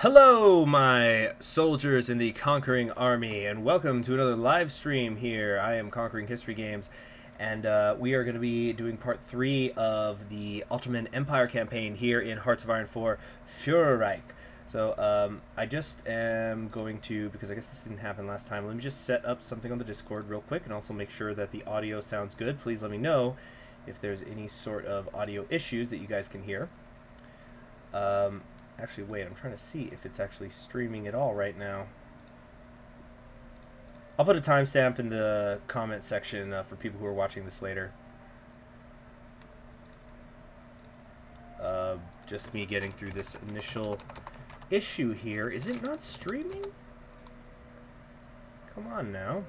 Hello, my soldiers in the conquering army, and welcome to another live stream here. I am Conquering History Games, and we are going to be doing part 3 of the Ottoman Empire campaign here in Hearts of Iron 4 Führerreich. So I just am going to, because I guess this didn't happen last time, let me just set up something on the Discord real quick and also make sure that the audio sounds good. Please let me know if there's any sort of audio issues that you guys can hear. Actually, wait, I'm trying to see if it's actually streaming at all right now. I'll put a timestamp in the comment section for people who are watching this later. Just me getting through this initial issue here. Is it not streaming? Come on now.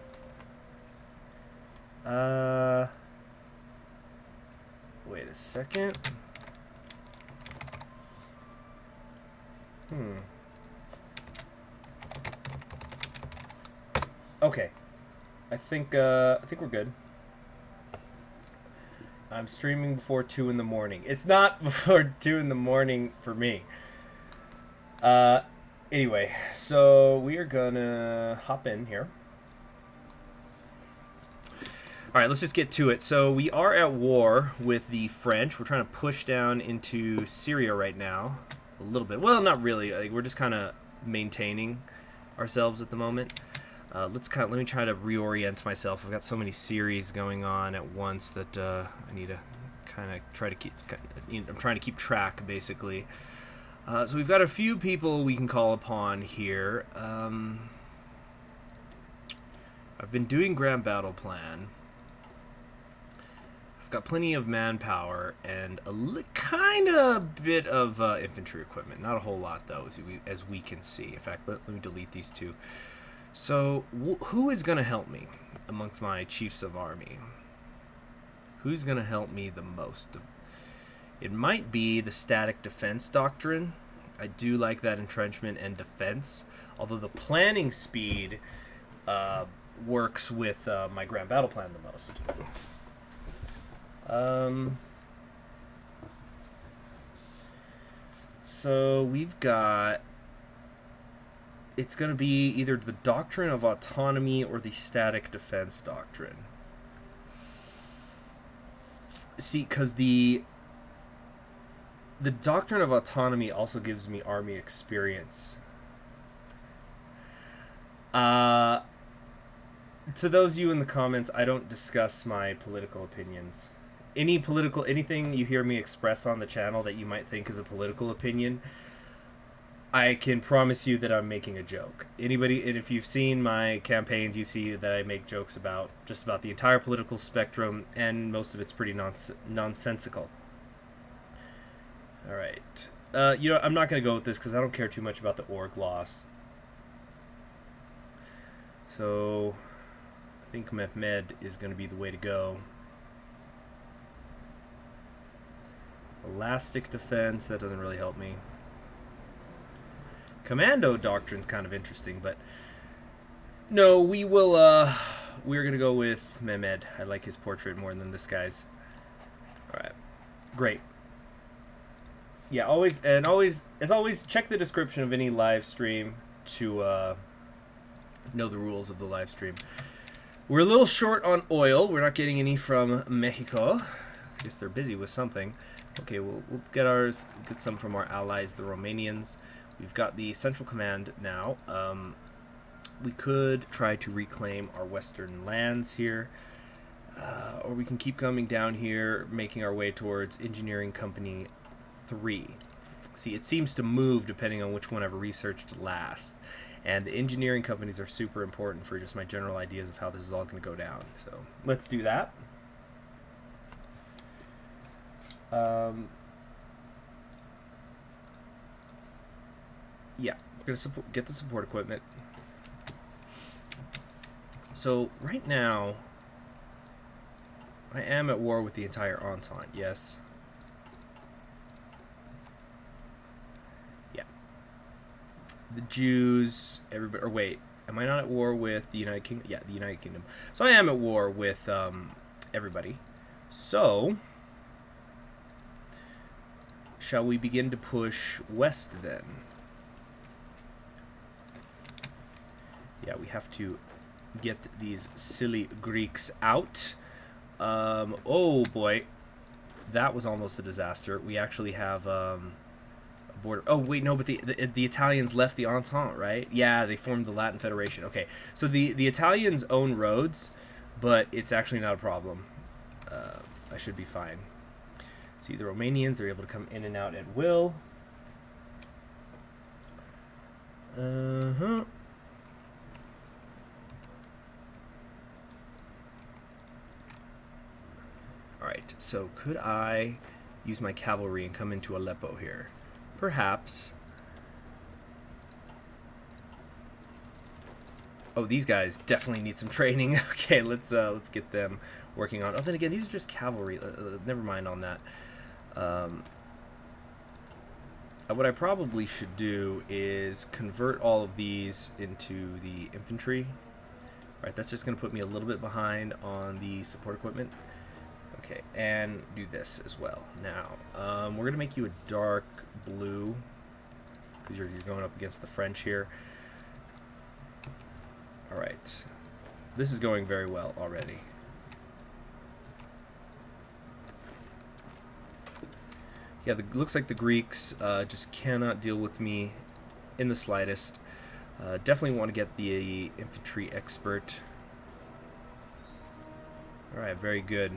Wait a second. Okay. I think we're good. I'm streaming before 2 in the morning. It's not before 2 in the morning for me. Anyway, so we are gonna hop in here. Alright, let's just get to it. So we are at war with the French. We're trying to push down into Syria right now. A little bit. Well, not really. Like, we're just kind of maintaining ourselves at the moment. Let me try to reorient myself. I've got so many series going on at once that I need to kind of try to keep. I'm trying to keep track, basically. So we've got a few people we can call upon here. I've been doing Grand Battle Plan. Got plenty of manpower and a kind of bit of infantry equipment. Not a whole lot, though, as we can see. In fact, let me delete these two. So, who is going to help me amongst my chiefs of army? Who's going to help me the most? It might be the static defense doctrine. I do like that entrenchment and defense, although the planning speed works with my Grand Battle Plan the most. So we've got, it's going to be either the doctrine of autonomy or the static defense doctrine. See, because the doctrine of autonomy also gives me army experience. To those of you in the comments, I don't discuss my political opinions. Anything you hear me express on the channel that you might think is a political opinion, I can promise you that I'm making a joke. And if you've seen my campaigns, you see that I make jokes about just about the entire political spectrum, and most of it's pretty nonsensical. All right. I'm not going to go with this because I don't care too much about the org loss. So I think Mehmed is going to be the way to go. Elastic defense, that doesn't really help me. Commando doctrine's kind of interesting, but no, we're gonna go with Mehmed. I like his portrait more than this guy's. Alright. Great. Yeah, always check the description of any live stream to know the rules of the live stream. We're a little short on oil. We're not getting any from Mexico. I guess they're busy with something. Okay, we'll get some from our allies, the Romanians. We've got the Central Command now. We could try to reclaim our western lands here. Or we can keep coming down here, making our way towards Engineering Company 3. See, it seems to move depending on which one I've researched last. And the engineering companies are super important for just my general ideas of how this is all going to go down. So let's do that. Yeah, we're going to get the support equipment. So right now, I am at war with the entire Entente, yes. Yeah. The Jews, everybody, or wait, am I not at war with the United Kingdom? Yeah, the United Kingdom. So I am at war with everybody. So shall we begin to push west then? Yeah, we have to get these silly Greeks out. Oh boy, that was almost a disaster. We actually have a border. Oh wait, no, but the Italians left the Entente, right? Yeah, they formed the Latin Federation. Okay, so the Italians own roads, but it's actually not a problem. I should be fine. See, the Romanians, they're able to come in and out at will. Uh-huh. Alright, so could I use my cavalry and come into Aleppo here? Perhaps. Oh, these guys definitely need some training. Okay, let's get them working on. Oh, then again, these are just cavalry. Never mind on that. What I probably should do is convert all of these into the infantry. All right, that's just going to put me a little bit behind on the support equipment. Okay, and do this as well. Now, we're going to make you a dark blue because you're going up against the French here. All right, this is going very well already. Yeah, looks like the Greeks just cannot deal with me in the slightest. Definitely want to get the infantry expert. Alright, very good.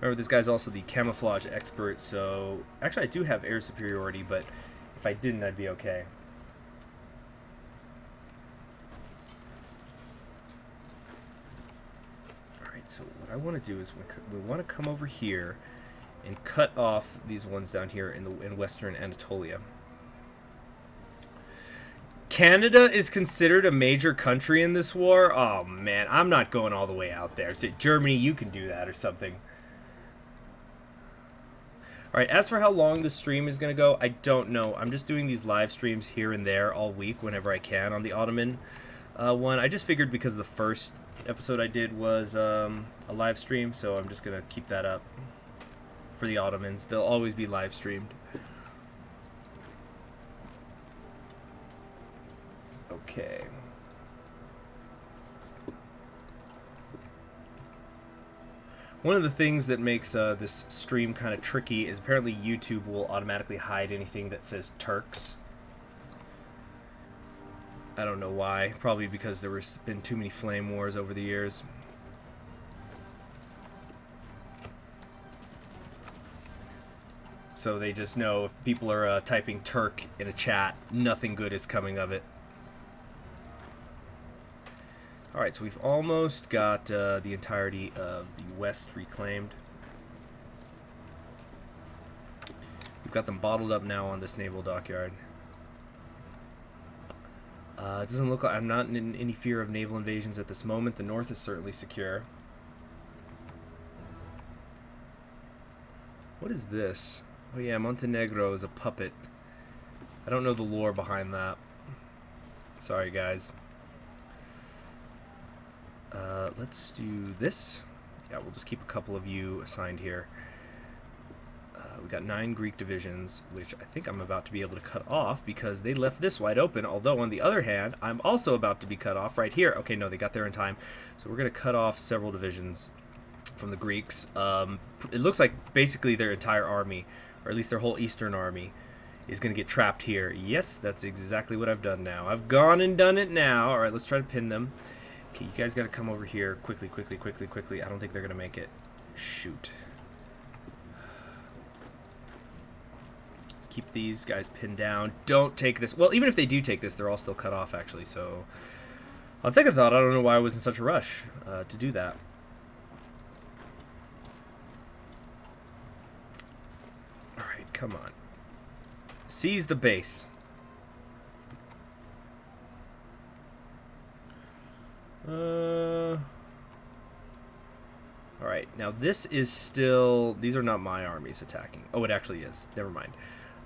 Remember, this guy's also the camouflage expert, so... Actually, I do have air superiority, but if I didn't, I'd be okay. Alright, so what I want to do is we want to come over here and cut off these ones down here in Western Anatolia. Canada is considered a major country in this war? Oh man, I'm not going all the way out there. So Germany, you can do that or something. Alright, as for how long the stream is going to go, I don't know. I'm just doing these live streams here and there all week whenever I can on the Ottoman one. I just figured because the first episode I did was a live stream, so I'm just going to keep that up. For the Ottomans, they'll always be live streamed. Okay. One of the things that makes this stream kind of tricky is apparently YouTube will automatically hide anything that says Turks. I don't know why. Probably because there's been too many flame wars over the years. So they just know if people are typing Turk in a chat, nothing good is coming of it. Alright, so we've almost got the entirety of the West reclaimed. We've got them bottled up now on this naval dockyard. It doesn't look like I'm not in any fear of naval invasions at this moment. The north is certainly secure. What is this? Oh yeah, Montenegro is a puppet. I don't know the lore behind that. Sorry, guys. Let's do this. Yeah, we'll just keep a couple of you assigned here. We got 9 Greek divisions, which I think I'm about to be able to cut off because they left this wide open. Although, on the other hand, I'm also about to be cut off right here. Okay, no, they got there in time. So we're going to cut off several divisions from the Greeks. It looks like basically their entire army, or at least their whole eastern army, is going to get trapped here. Yes, that's exactly what I've done now. I've gone and done it now. All right, let's try to pin them. Okay, you guys got to come over here quickly, quickly, quickly, quickly. I don't think they're going to make it. Shoot. Let's keep these guys pinned down. Don't take this. Well, even if they do take this, they're all still cut off, actually. So, on second thought, I don't know why I was in such a rush to do that. All right, come on. Seize the base. Alright, now this is still... These are not my armies attacking. Oh, it actually is. Never mind.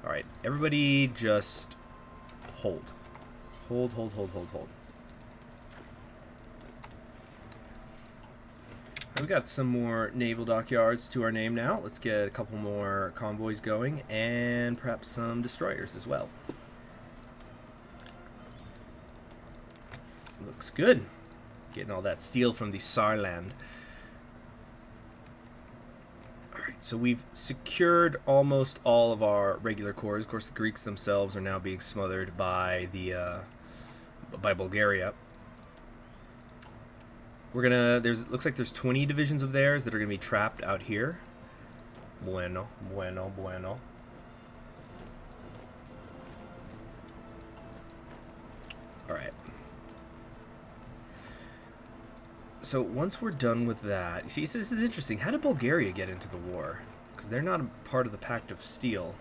Alright, everybody just hold. Hold, hold, hold, hold, hold. We got some more naval dockyards to our name now. Let's get a couple more convoys going, and perhaps some destroyers as well. Looks good. Getting all that steel from the Saarland. Alright, so we've secured almost all of our regular cores. Of course, the Greeks themselves are now being smothered by the by Bulgaria. We're gonna. Looks like there's 20 divisions of theirs that are gonna be trapped out here. Bueno, bueno, bueno. All right. So once we're done with that, see, this is interesting. How did Bulgaria get into the war? Because they're not a part of the Pact of Steel.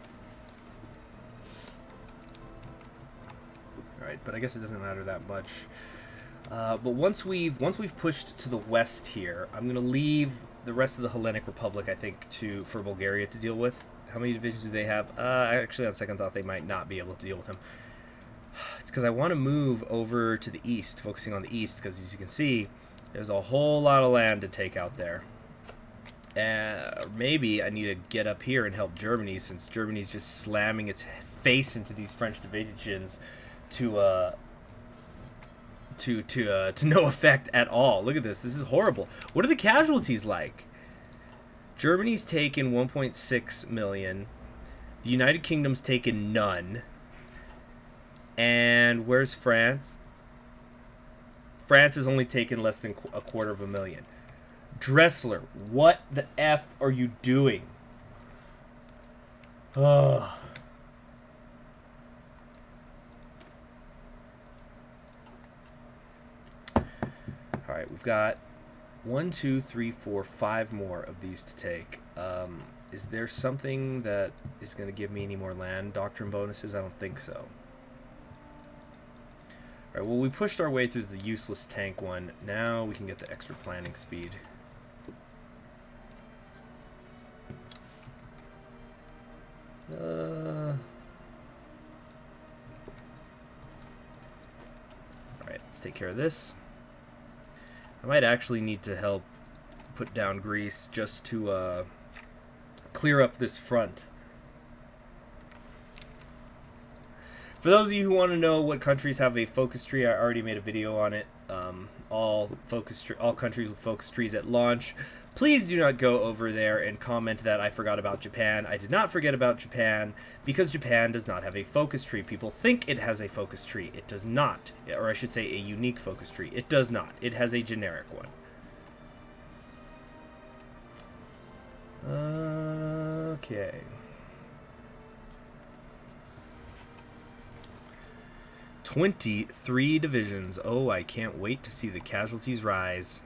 All right, but I guess it doesn't matter that much. But once we've pushed to the west here, I'm gonna leave the rest of the Hellenic Republic, I think, for Bulgaria to deal with. How many divisions do they have? Actually, on second thought, they might not be able to deal with them. It's because I want to move over to the east, focusing on the east, because as you can see, there's a whole lot of land to take out there. Maybe I need to get up here and help Germany, since Germany's just slamming its face into these French divisions to no effect at all. Look at this. This is horrible. What are the casualties like? Germany's taken 1.6 million. The United Kingdom's taken none. And where's France? France has only taken less than 250,000. Dressler, what the F are you doing? Ugh. Alright, we've got 1, 2, 3, 4, 5 more of these to take. Is there something that is going to give me any more land doctrine bonuses? I don't think so. Alright, well, we pushed our way through the useless tank one. Now we can get the extra planning speed. Alright, let's take care of this. I might actually need to help put down Greece just to clear up this front. For those of you who want to know what countries have a focus tree, I already made a video on it. All countries with focus trees at launch. Please do not go over there and comment that I forgot about Japan. I did not forget about Japan, because Japan does not have a focus tree. People think it has a focus tree. It does not. Or I should say a unique focus tree. It does not. It has a generic one. Okay. "23 divisions. Oh, I can't wait to see the casualties rise."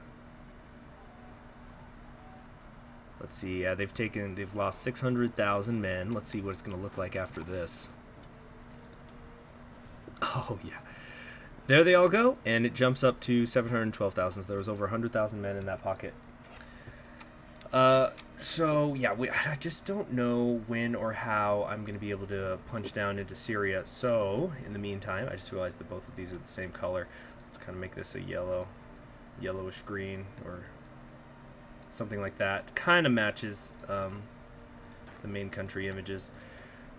Let's see. Yeah, they've lost 600,000 men. Let's see what it's going to look like after this. Oh yeah, there they all go, and it jumps up to 712,000. So there was over 100,000 men in that pocket. So yeah, I just don't know when or how I'm going to be able to punch down into Syria. So in the meantime, I just realized that both of these are the same color. Let's kind of make this a yellowish green, or something like that. Kind of matches the main country images.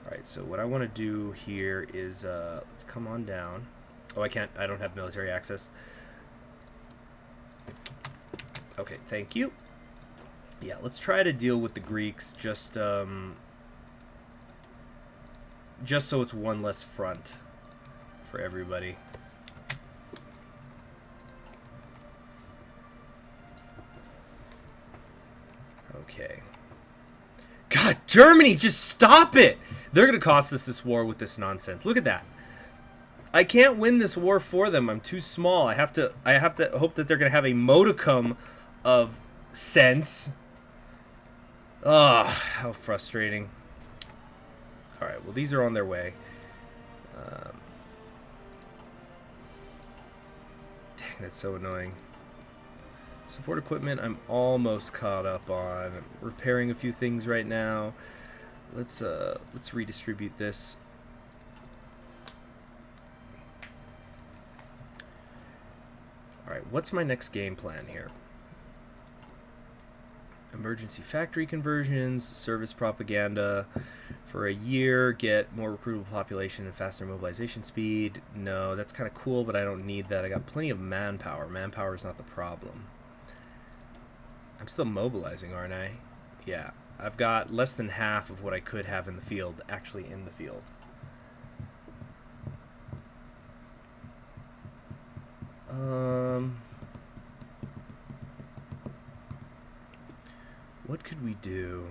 Alright, so what I want to do here is, let's come on down. Oh, I don't have military access. Okay, thank you. Yeah, let's try to deal with the Greeks just so it's one less front for everybody. Okay. God, Germany, just stop it! They're gonna cost us this war with this nonsense. Look at that. I can't win this war for them. I'm too small. I have to hope that they're gonna have a modicum of sense. Ugh, how frustrating. Alright, well, these are on their way. Dang, that's so annoying. Support equipment, I'm almost caught up on. I'm repairing a few things right now. Let's redistribute this. Alright, what's my next game plan here? I'm emergency factory conversions, service propaganda for a year, get more recruitable population and faster mobilization speed. No, that's kind of cool, but I don't need that. I got plenty of manpower. Manpower is not the problem. I'm still mobilizing, aren't I? Yeah, I've got less than half of what I could have in the field, actually in the field. What could we do?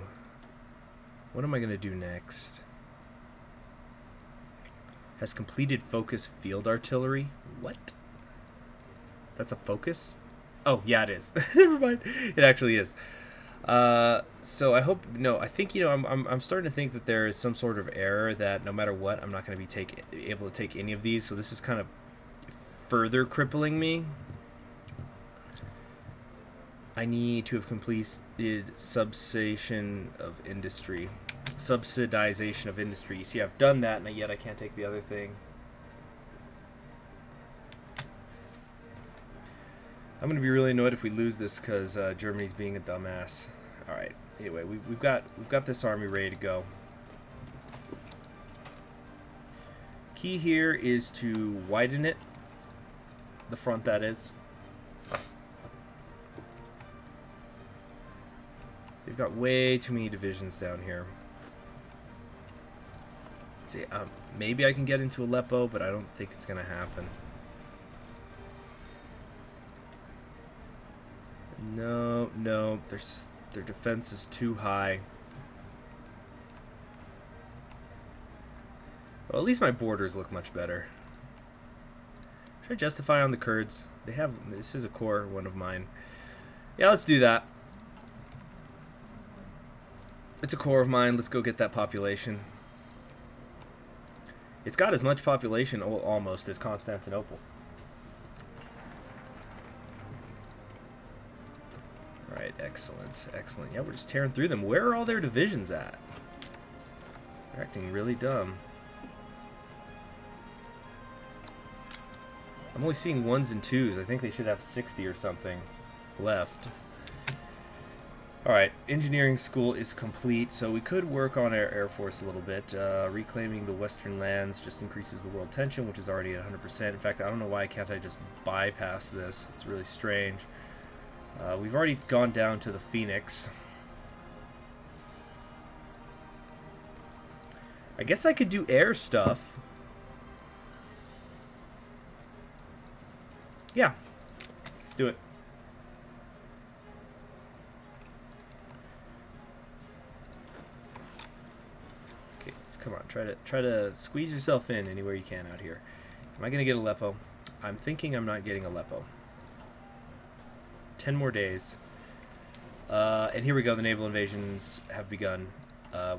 What am I going to do next? Has completed focus field artillery. What? That's a focus? Oh, yeah, it is. Never mind. It actually is. So I hope, no, I think, I'm starting to think that there is some sort of error that no matter what, I'm not going to be able to take any of these. So this is kind of further crippling me. I need to have completed subsidization of industry. Subsidization of industry. You see, I've done that, and yet I can't take the other thing. I'm going to be really annoyed if we lose this because Germany's being a dumbass. All right. Anyway, we've got this army ready to go. Key here is to widen it. The front, that is. They've got way too many divisions down here. Let's see, maybe I can get into Aleppo, but I don't think it's going to happen. No, their defense is too high. Well, at least my borders look much better. Should I justify on the Kurds? This is a core one of mine. Yeah, let's do that. It's a core of mine. Let's go get that population. It's got as much population almost as Constantinople. Alright, excellent. Excellent. Yeah, we're just tearing through them. Where are all their divisions at? They're acting really dumb. I'm only seeing 1s and 2s. I think they should have 60 or something left. Alright, engineering school is complete, so we could work on our Air Force a little bit. Reclaiming the western lands just increases the world tension, which is already at 100%. In fact, I don't know why can't I just bypass this. It's really strange. We've already gone down to the Phoenix. I guess I could do air stuff. Yeah, let's do it. Okay, come on, try to squeeze yourself in anywhere you can out here. Am I gonna get Aleppo? I'm thinking I'm not getting Aleppo. 10 more days. And here we go, the naval invasions have begun,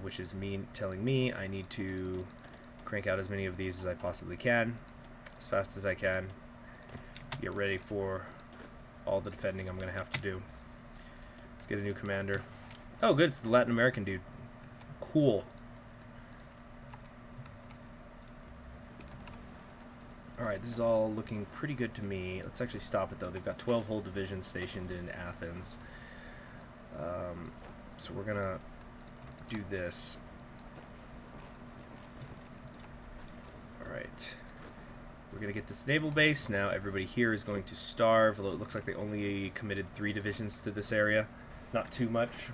which is telling me I need to crank out as many of these as I possibly can, as fast as I can. Get ready for all the defending I'm going to have to do. Let's get a new commander. Oh, good, it's the Latin American dude. Cool. Alright, this is all looking pretty good to me. Let's actually stop it, though. They've got 12 whole divisions stationed in Athens. So we're going to do this. Alright. We're going to get this naval base. Now everybody here is going to starve, although it looks like they only committed 3 divisions to this area. Not too much.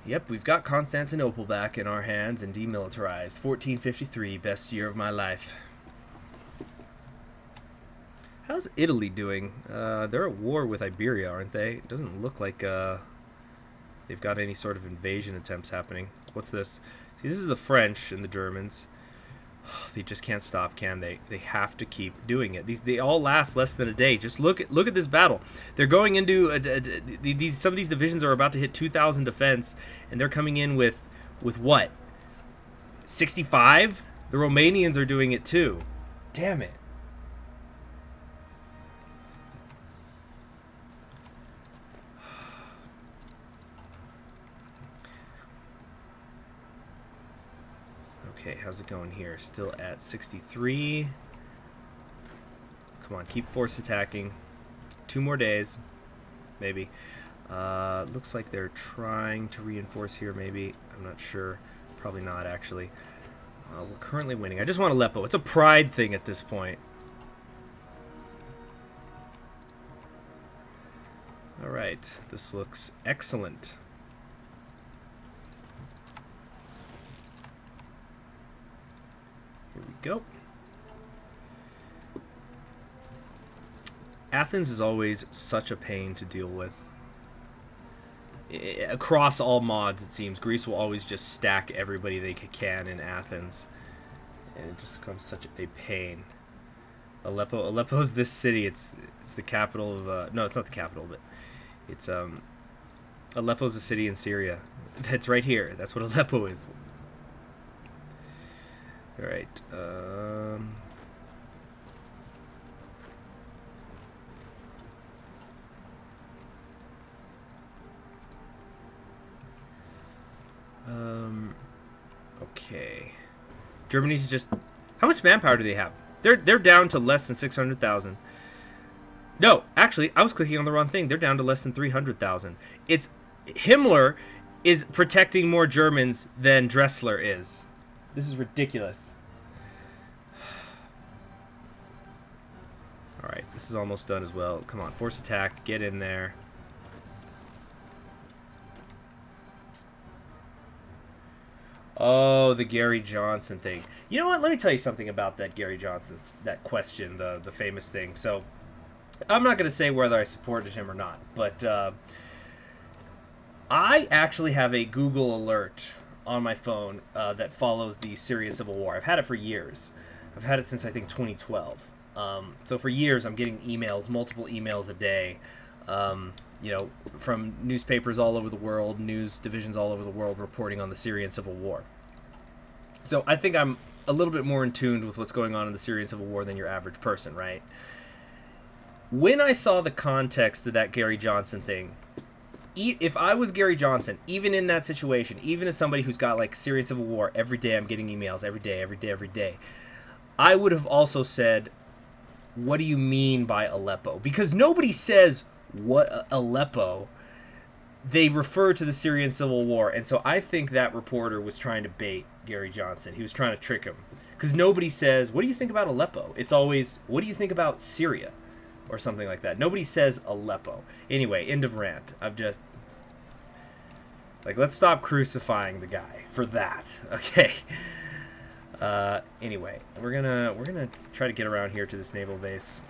Yep, we've got Constantinople back in our hands and demilitarized. 1453, best year of my life. How's Italy doing? They're at war with Iberia, aren't they? It doesn't look like they've got any sort of invasion attempts happening. What's this? See, this is the French and the Germans. They just can't stop, can they? They have to keep doing it. They all last less than a day. Just look at this battle. They're going into some of these divisions are about to hit 2,000 defense, and they're coming in with what? 65? The Romanians are doing it too. Damn it. Okay, how's it going here? Still at 63. Come on, keep force attacking. 2 more days, maybe. Looks like they're trying to reinforce here, maybe. I'm not sure. Probably not, actually. We're currently winning. I just want Aleppo. It's a pride thing at this point. Alright, this looks excellent. Here we go. Athens is always such a pain to deal with. Across all mods, it seems. Greece will always just stack everybody they can in Athens. And it just becomes such a pain. Aleppo's this city. It's the capital of... no, it's not the capital, but... It's, Aleppo's a city in Syria. That's right here. That's what Aleppo is. Alright, okay. Germany's just... How much manpower do they have? They're down to less than 600,000. No, actually, I was clicking on the wrong thing. They're down to less than 300,000. It's... Himmler is protecting more Germans than Dressler is. This is ridiculous. Alright, this is almost done as well. Come on, force attack. Get in there. Oh, the Gary Johnson thing. You know what? Let me tell you something about that Gary Johnson's, that question, the famous thing. So, I'm not going to say whether I supported him or not, but I actually have a Google alert on my phone that follows the Syrian Civil War. I've had it for years. I've had it since, I think, 2012. So for years, I'm getting emails, multiple emails a day, you know, from newspapers all over the world, news divisions all over the world reporting on the Syrian Civil War. So I think I'm a little bit more in tune with what's going on in the Syrian Civil War than your average person, right? When I saw the context of that Gary Johnson thing, if I was Gary Johnson, even in that situation, even as somebody who's got like Syrian Civil War, every day I'm getting emails, every day, I would have also said, what do you mean by Aleppo? Because nobody says what Aleppo. They refer to the Syrian Civil War, and so I think that reporter was trying to bait Gary Johnson. He was trying to trick him. Because nobody says, what do you think about Aleppo? It's always, what do you think about Syria? Or something like that. Nobody says Aleppo. Anyway, end of rant. I'm just... Like, let's stop crucifying the guy for that. Okay. Anyway, we're gonna try to get around here to this naval base.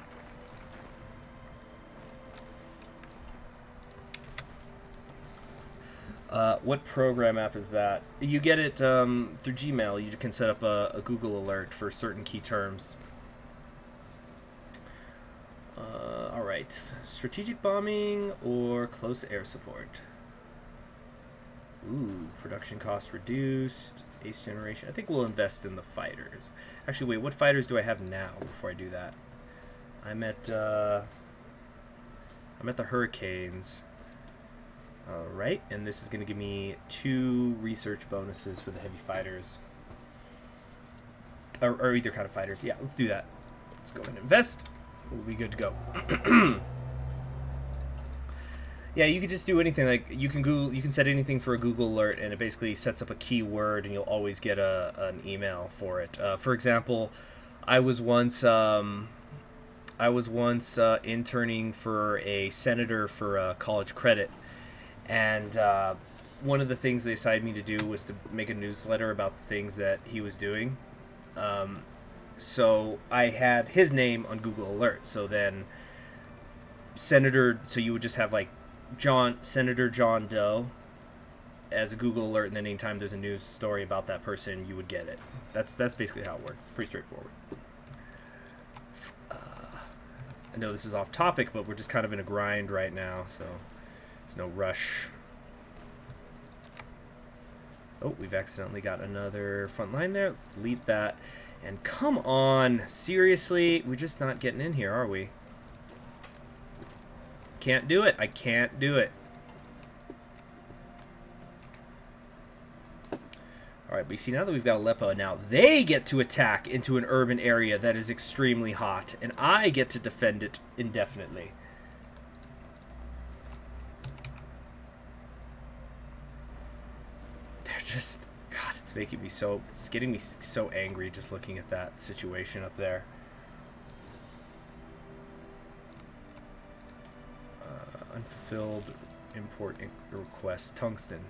What program app is that? You get it through Gmail. You can set up a Google alert for certain key terms. Alright. Strategic bombing or close air support? Ooh, production cost reduced. Ace generation. I think we'll invest in the fighters. Actually, wait, what fighters do I have now before I do that? I'm at the Hurricanes. Alright, and this is going to give me 2 research bonuses for the heavy fighters. Or either kind of fighters. Yeah, let's do that. Let's go ahead and invest. We'll be good to go. Yeah, you could just do anything. Like you can set anything for a Google alert, and it basically sets up a keyword, and you'll always get an email for it. For example, I was once interning for a senator for college credit, and one of the things they assigned me to do was to make a newsletter about the things that he was doing. So I had his name on Google Alert. So then so you would just have like Senator John Doe as a Google alert, and then anytime there's a news story about that person, you would get it. That's basically how it works. It's pretty straightforward. I know this is off topic, but we're just kind of in a grind right now, so there's no rush. Oh, we've accidentally got another front line there. Let's delete that. And come on, seriously, we're just not getting in here, are we? Can't do it. I can't do it. Alright, but you see, now that we've got Aleppo, now they get to attack into an urban area that is extremely hot, and I get to defend it indefinitely. just, God, it's making me so, it's getting me so angry just looking at that situation up there. Unfulfilled import request, tungsten.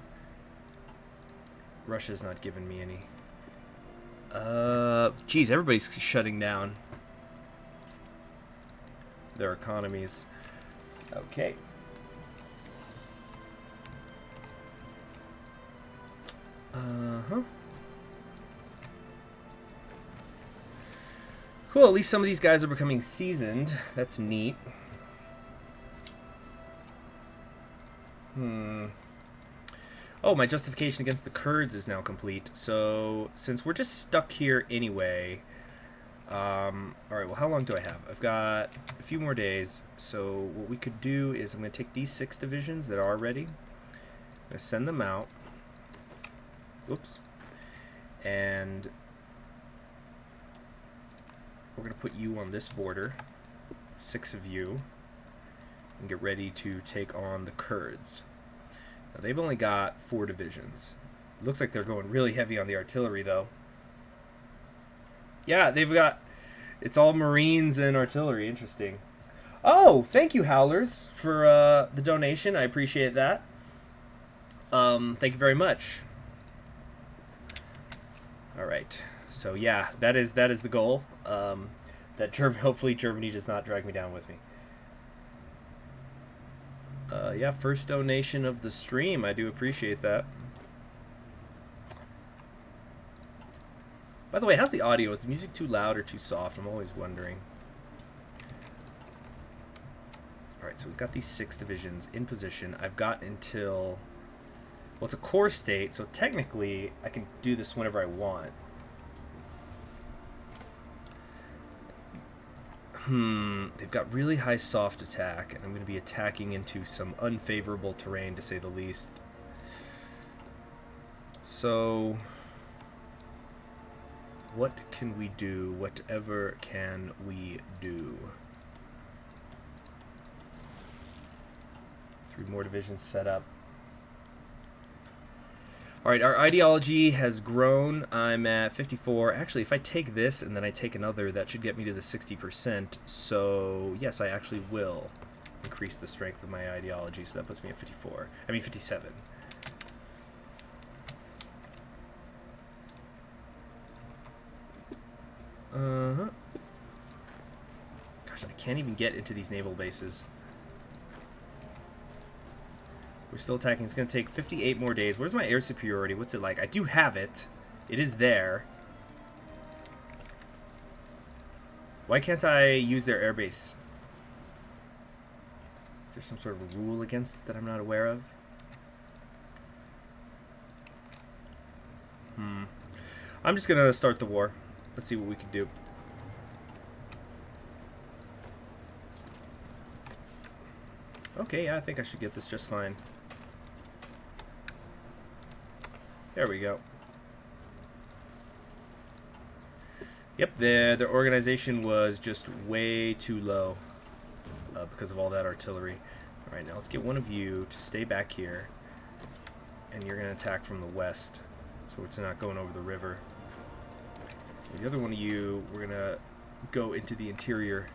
Russia's not giving me any. Geez, everybody's shutting down their economies. Okay. Cool, at least some of these guys are becoming seasoned. That's neat. Oh, my justification against the Kurds is now complete. So, since we're just stuck here anyway... Alright, well, how long do I have? I've got a few more days. So, what we could do is I'm going to take these 6 divisions that are ready. I'm going to send them out. Oops. And we're going to put you on this border. 6 of you. And get ready to take on the Kurds. Now, they've only got 4 divisions. It looks like they're going really heavy on the artillery, though. Yeah, they've got... It's all Marines and artillery. Interesting. Oh, thank you, Howlers, for the donation. I appreciate that. Thank you very much. All right. So, yeah, that is the goal. Hopefully Germany does not drag me down with me. Yeah, first donation of the stream. I do appreciate that. By the way, how's the audio? Is the music too loud or too soft? I'm always wondering. Alright, so we've got these 6 divisions in position. I've got until... Well, it's a core state, so technically I can do this whenever I want. They've got really high soft attack, and I'm going to be attacking into some unfavorable terrain, to say the least. So, what can we do? Whatever can we do? 3 more divisions set up. Alright, our ideology has grown. I'm at 54. Actually, if I take this and then I take another, that should get me to the 60%. So, yes, I actually will increase the strength of my ideology. So that puts me at 54. I mean, 57. Gosh, I can't even get into these naval bases. We're still attacking. It's going to take 58 more days. Where's my air superiority? What's it like? I do have it. It is there. Why can't I use their airbase? Is there some sort of a rule against it that I'm not aware of? I'm just going to start the war. Let's see what we can do. Okay, yeah, I think I should get this just fine. There we go. Yep, their organization was just way too low because of all that artillery. All right, now let's get one of you to stay back here, and you're going to attack from the west, so it's not going over the river. And the other one of you, we're going to go into the interior.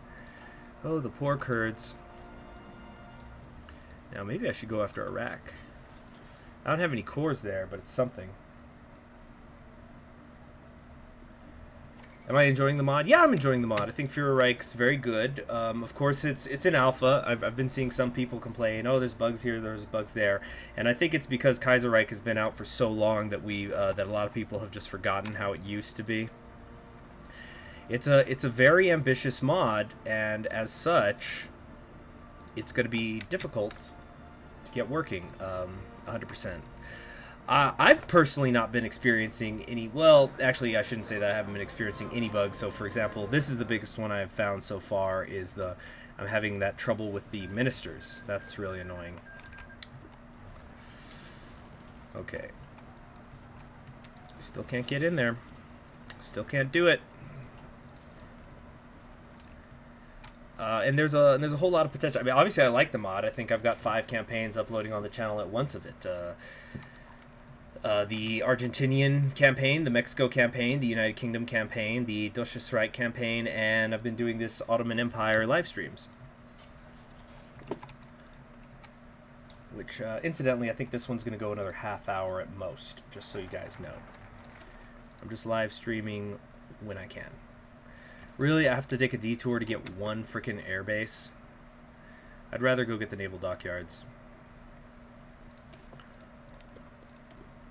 Oh, the poor Kurds. Now, maybe I should go after Iraq. I don't have any cores there, but it's something. Am I enjoying the mod? Yeah, I'm enjoying the mod. I think Führerreich's very good. Of course, it's in alpha. I've been seeing some people complain, oh, there's bugs here, there's bugs there. And I think it's because Kaiserreich has been out for so long that that a lot of people have just forgotten how it used to be. It's a very ambitious mod, and as such, it's going to be difficult to get working 100%. I've personally not been experiencing any, well, actually I shouldn't say that. I haven't been experiencing any bugs. So for example, this is the biggest one I've found so far, is I'm having that trouble with the ministers. That's really annoying. Okay. Still can't get in there. Still can't do it. And there's a whole lot of potential. I mean, obviously I like the mod. I think I've got 5 campaigns uploading on the channel at once of it. the Argentinian campaign, the Mexico campaign, the United Kingdom campaign, the Führerreich campaign, and I've been doing this Ottoman Empire live streams. Which, incidentally, I think this one's going to go another half hour at most, just so you guys know. I'm just live streaming when I can. Really, I have to take a detour to get one freaking airbase. I'd rather go get the naval dockyards.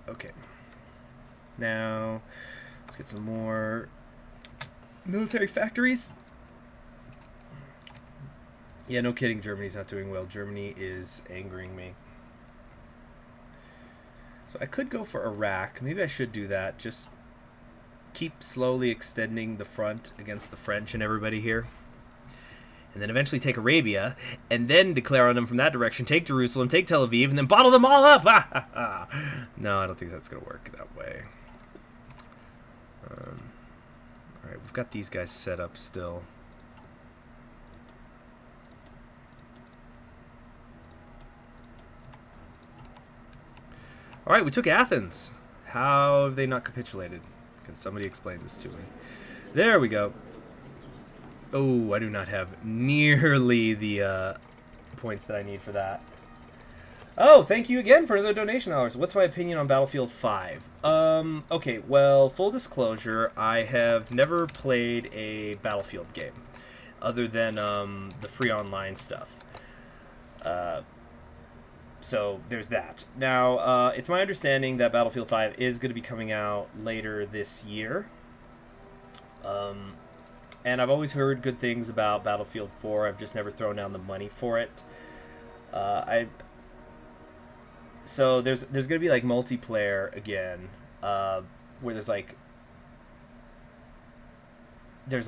Okay. Now, let's get some more military factories. Yeah, no kidding, Germany's not doing well. Germany is angering me. So I could go for Iraq. Maybe I should do that. Just keep slowly extending the front against the French and everybody here. And then eventually take Arabia, and then declare on them from that direction, take Jerusalem, take Tel Aviv, and then bottle them all up! No, I don't think that's going to work that way. Alright, we've got these guys set up still. Alright, we took Athens. How have they not capitulated? Can somebody explain this to me? There we go. Oh, I do not have nearly the points that I need for that. Oh, thank you again for another donation hours. What's my opinion on Battlefield 5? Okay, well, full disclosure, I have never played a Battlefield game other than the free online stuff. So there's that. Now, it's my understanding that Battlefield 5 is going to be coming out later this year. And I've always heard good things about Battlefield 4. I've just never thrown down the money for it. So there's going to be like multiplayer again, where there's like not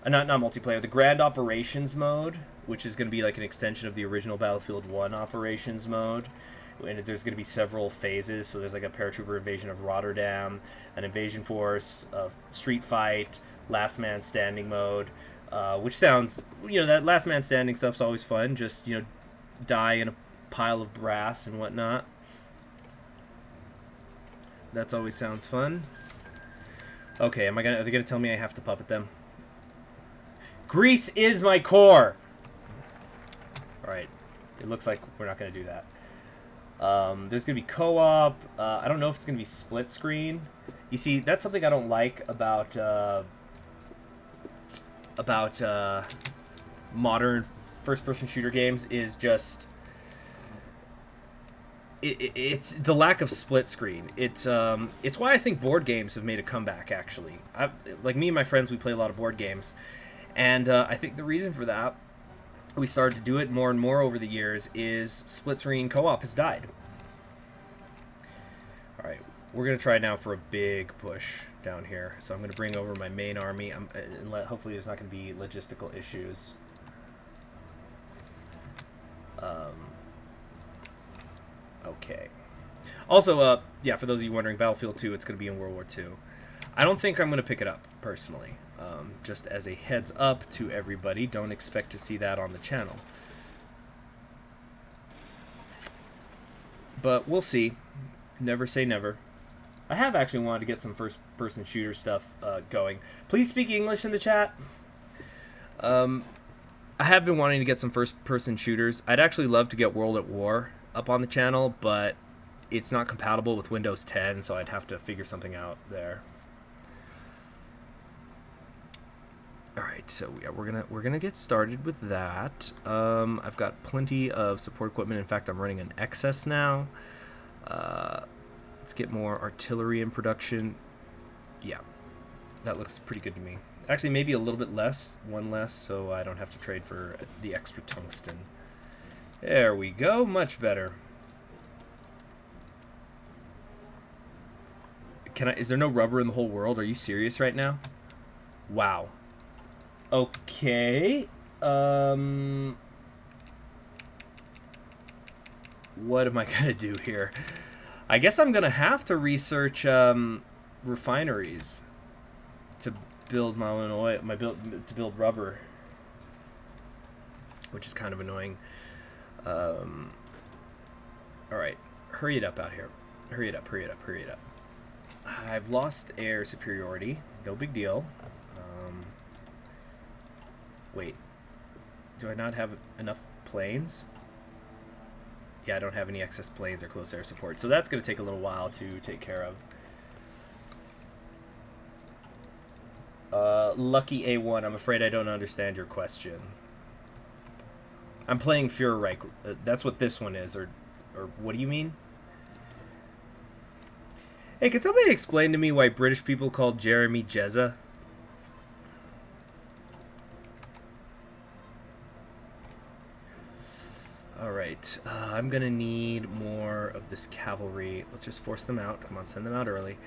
multiplayer, the Grand Operations mode, which is going to be like an extension of the original Battlefield 1 Operations mode. And there's going to be several phases. So there's like a paratrooper invasion of Rotterdam, an invasion force, a street fight, last man standing mode, which sounds, that last man standing stuff's always fun. Just, die in a pile of brass and whatnot. That's always sounds fun. Okay, are they going to tell me I have to puppet them? Greece is my core! Alright, it looks like we're not going to do that. There's going to be co-op. I don't know if it's going to be split screen. You see, that's something I don't like about modern first-person shooter games is just it's the lack of split screen. It's why I think board games have made a comeback, actually. Like me and my friends, we play a lot of board games, and I think the reason for that, we started to do it more and more over the years, is split screen co-op has died. Alright, we're going to try now for a big push down here. So I'm going to bring over my main army. Hopefully there's not going to be logistical issues. Okay. Also, yeah, for those of you wondering, Battlefield 2, it's going to be in World War II. I don't think I'm going to pick it up, personally. Just as a heads up to everybody, don't expect to see that on the channel. But we'll see. Never say never. I have actually wanted to get some first-person shooter stuff going. Please speak English in the chat. I have been wanting to get some first-person shooters. I'd actually love to get World at War up on the channel, but it's not compatible with Windows 10, so I'd have to figure something out there. All right, so yeah, we're gonna get started with that. I've got plenty of support equipment. In fact, I'm running an excess now. Let's get more artillery in production. Yeah, that looks pretty good to me. Actually, maybe a little bit less, one less, so I don't have to trade for the extra tungsten. There we go, much better. Is there no rubber in the whole world? Are you serious right now? Wow. Okay. What am I gonna do here? I guess I'm gonna have to research refineries to build my own oil, to build rubber, which is kind of annoying. All right, Hurry it up out here. Hurry it up, hurry it up, hurry it up. I've lost air superiority. No big deal. Wait. Do I not have enough planes? Yeah, I don't have any excess planes or close air support. So that's going to take a little while to take care of. Lucky A1, I'm afraid I don't understand your question. I'm playing Führerreich. That's what this one is, or what do you mean? Hey, can somebody explain to me why British people call Jeremy Jezza? Alright, I'm gonna need more of this cavalry. Let's just force them out. Come on, send them out early.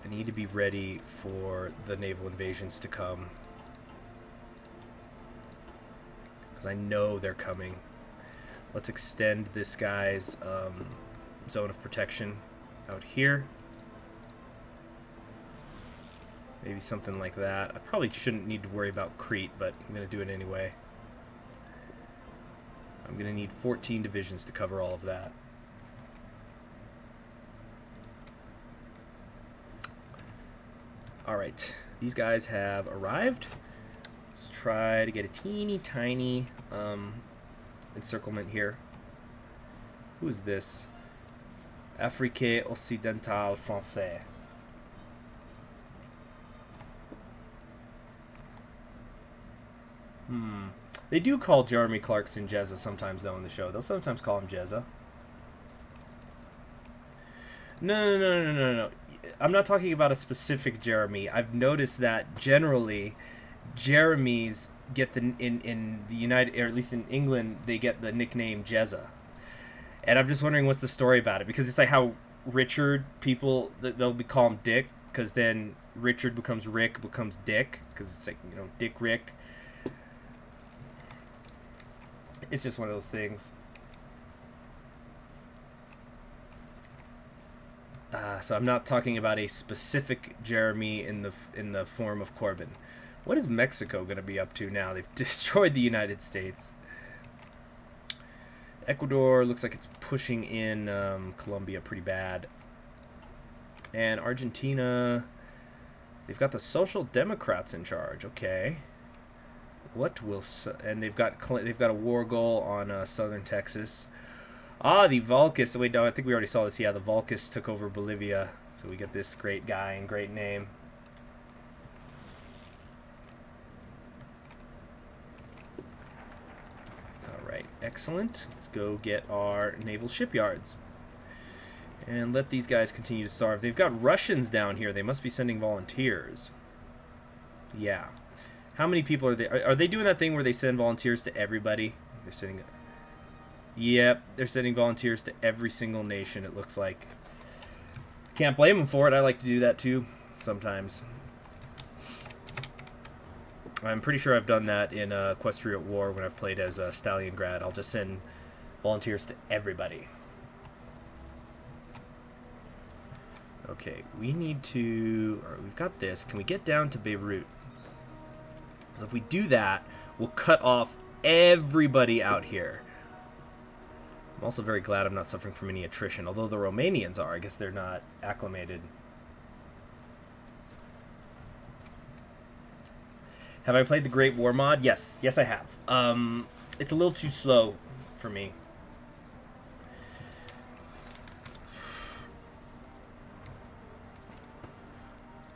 I need to be ready for the naval invasions to come. Because I know they're coming. Let's extend this guy's zone of protection out here. Maybe something like that. I probably shouldn't need to worry about Crete, but I'm going to do it anyway. I'm going to need 14 divisions to cover all of that. Alright, these guys have arrived. Let's try to get a teeny tiny encirclement here. Who is this? Afrique Occidentale Français. They do call Jeremy Clarkson Jezza sometimes, though, in the show. They'll sometimes call him Jezza. No. I'm not talking about a specific Jeremy. I've noticed that generally, Jeremys get in the United, or at least in England, they get the nickname Jezza. And I'm just wondering what's the story about it, because it's like how Richard, people, they'll call him Dick, because then Richard becomes Rick, becomes Dick, because it's like, you know, Dick Rick. It's just one of those things. So I'm not talking about a specific Jeremy in the form of Corbin. What is Mexico going to be up to now? They've destroyed the United States. Ecuador looks like it's pushing in Colombia pretty bad. And Argentina, they've got the Social Democrats in charge. Okay. And they've got a war goal on southern Texas. Ah, the Valkis. Wait, no, I think we already saw this. Yeah, the Valkis took over Bolivia. So we get this great guy and great name. All right, excellent. Let's go get our naval shipyards. And let these guys continue to starve. They've got Russians down here. They must be sending volunteers. Yeah. How many people are they? Are they doing that thing where they send volunteers to everybody? They're sending... Yep, they're sending volunteers to every single nation, it looks like. Can't blame them for it. I like to do that too, sometimes. I'm pretty sure I've done that in Equestrian at War when I've played as Stalingrad. I'll just send volunteers to everybody. Okay, we need to... All right, we've got this. Can we get down to Beirut? Because if we do that, we'll cut off everybody out here. I'm also very glad I'm not suffering from any attrition, although the Romanians are. I guess they're not acclimated. Have I played the Great War mod? Yes. Yes, I have. It's a little too slow for me.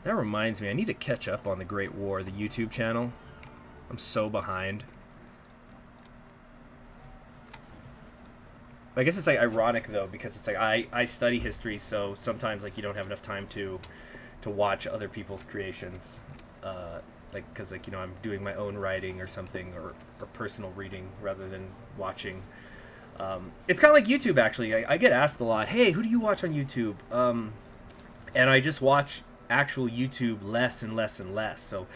That reminds me, I need to catch up on the Great War, the YouTube channel. I'm so behind. I guess it's like ironic though, because it's like I study history, so sometimes like you don't have enough time to watch other people's creations, like because like, you know, I'm doing my own writing or something, or personal reading rather than watching. It's kind of like YouTube actually. I get asked a lot, hey, who do you watch on YouTube? And I just watch actual YouTube less and less and less. So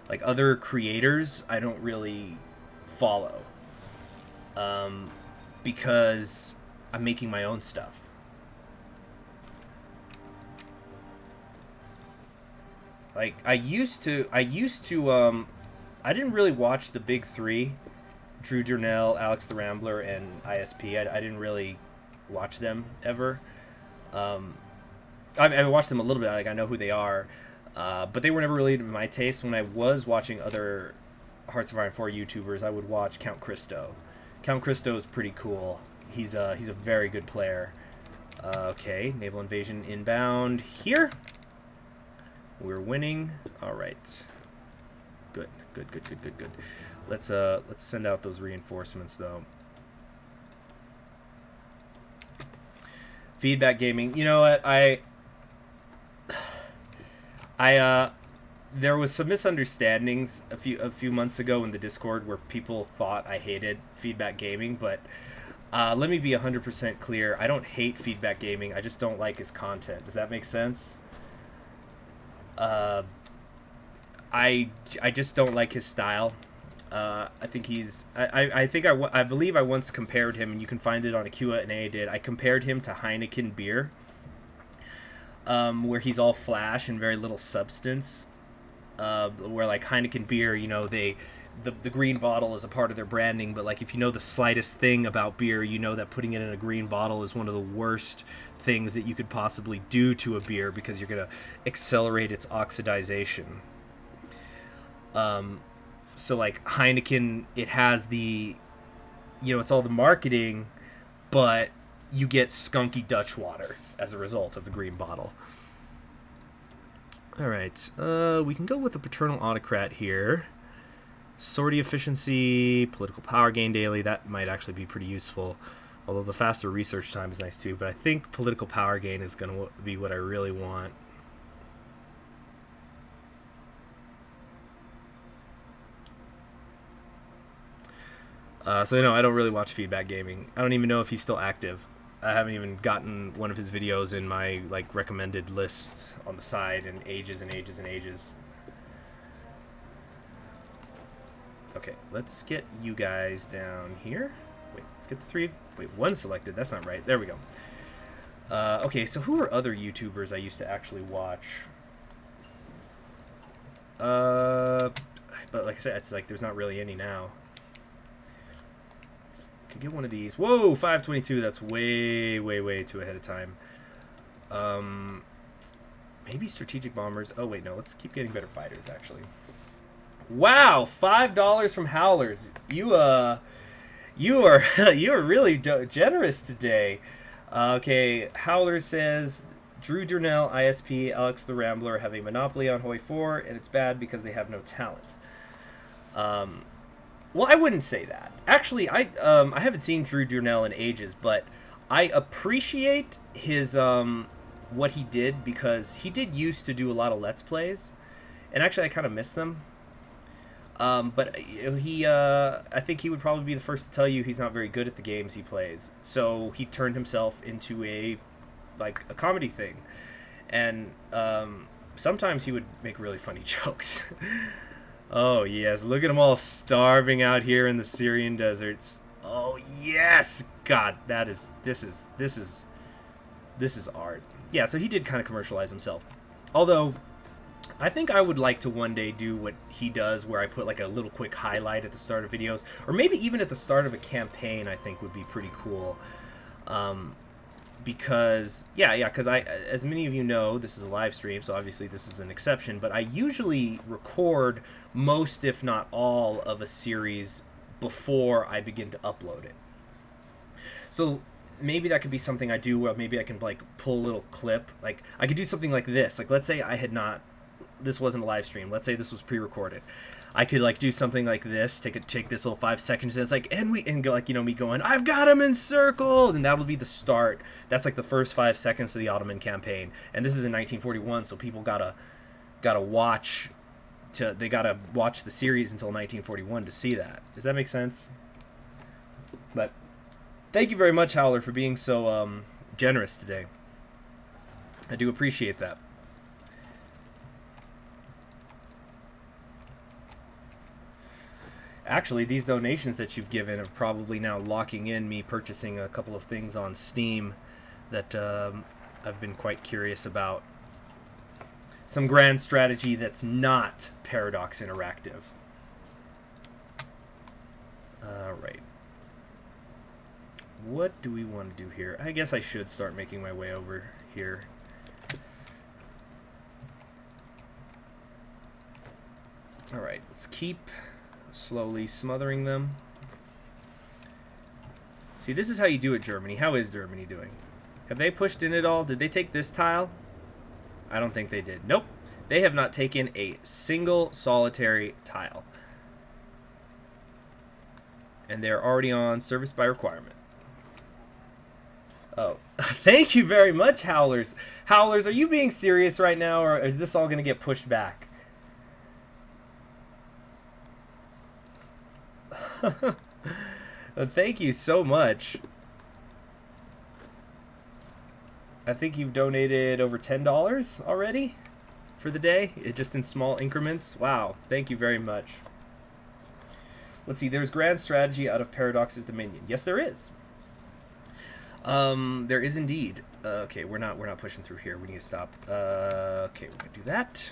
like other creators I don't really follow. Because I'm making my own stuff. Like I used to I didn't really watch the big three, Drew Journell, Alex the Rambler, and ISP. I didn't really watch them ever. I watched them a little bit. Like, I know who they are, but they were never really my taste. When I was watching other Hearts of Iron 4 YouTubers, I would watch Count Christo. Count Christo is pretty cool. He's a very good player. Okay, naval invasion inbound here. We're winning. All right. Good. Let's send out those reinforcements though. Feedback gaming. You know what? There was some misunderstandings a few months ago in the Discord where people thought I hated feedback gaming, but let me be 100% clear. I don't hate feedback gaming. I just don't like his content. Does that make sense? I just don't like his style. I think he's. I believe I once compared him, and you can find it on a Q&A. I compared him to Heineken beer, where he's all flash and very little substance. Where like Heineken beer, you know, the green bottle is a part of their branding, but like if you know the slightest thing about beer, you know that putting it in a green bottle is one of the worst things that you could possibly do to a beer because you're gonna accelerate its oxidization. So like Heineken, it has the, you know, it's all the marketing, but you get skunky Dutch water as a result of the green bottle. All right, we can go with the paternal autocrat here. Sortie efficiency, political power gain daily, that might actually be pretty useful. Although the faster research time is nice too, but I think political power gain is going to be what I really want. So, you know, I don't really watch feedback gaming. I don't even know if he's still active. I haven't even gotten one of his videos in my like recommended list on the side in ages and ages and ages. Okay, let's get you guys down here. Wait, let's get the three. Wait, one selected. That's not right. There we go. Okay, so who are other YouTubers I used to actually watch? But like I said, it's like there's not really any now. Could get one of these. Whoa, 522. That's way too ahead of time. Maybe strategic bombers. Oh wait, no. Let's keep getting better fighters. Actually. Wow, $5 from Howlers. You are really generous today. Okay, Howler says Drew Durnell, ISP, Alex the Rambler have a monopoly on HOI4, and it's bad because they have no talent. Well, I wouldn't say that. Actually, I haven't seen Drew Durnell in ages, but I appreciate his what he did because he did used to do a lot of Let's Plays, and actually I kind of miss them. But he, I think he would probably be the first to tell you he's not very good at the games he plays. So he turned himself into a comedy thing, and sometimes he would make really funny jokes. Oh yes, look at them all starving out here in the Syrian deserts. Oh yes, God, this is art. Yeah, so he did kind of commercialize himself, although I think I would like to one day do what he does, where I put like a little quick highlight at the start of videos, or maybe even at the start of a campaign. I think would be pretty cool. Because because as many of you know, this is a live stream, so obviously this is an exception, but I usually record most, if not all, of a series before I begin to upload it. So maybe that could be something I do, where maybe I can like pull a little clip. Like I could do something like this. Like let's say this wasn't a live stream. Let's say this was pre-recorded. I could like do something like this, take this little 5 seconds, and it's like, and go like, you know, me going, I've got him encircled, and that will be the start. That's like the first 5 seconds of the Ottoman campaign, and this is in 1941, so people gotta watch the series until 1941 to see that. Does that make sense? But thank you very much, Howler, for being so generous today. I do appreciate that. Actually, these donations that you've given are probably now locking in me purchasing a couple of things on Steam that I've been quite curious about. Some grand strategy that's not Paradox Interactive. Alright. what do we want to do here? I guess I should start making my way over here. Alright, let's keep slowly smothering them. See, this is how you do it, Germany. How is Germany doing? Have they pushed in at all? Did they take this tile? I don't think they did. Nope. They have not taken a single solitary tile. And they're already on service by requirement. Oh, thank you very much, Howlers. Howlers, are you being serious right now, or is this all going to get pushed back? Thank you so much. I think you've donated over $10 already for the day, just in small increments. Wow, thank you very much. Let's see, there's grand strategy out of Paradox's Dominion. Yes, there is. There is indeed. Okay, we're not pushing through here. We need to stop. Okay, we're gonna do that.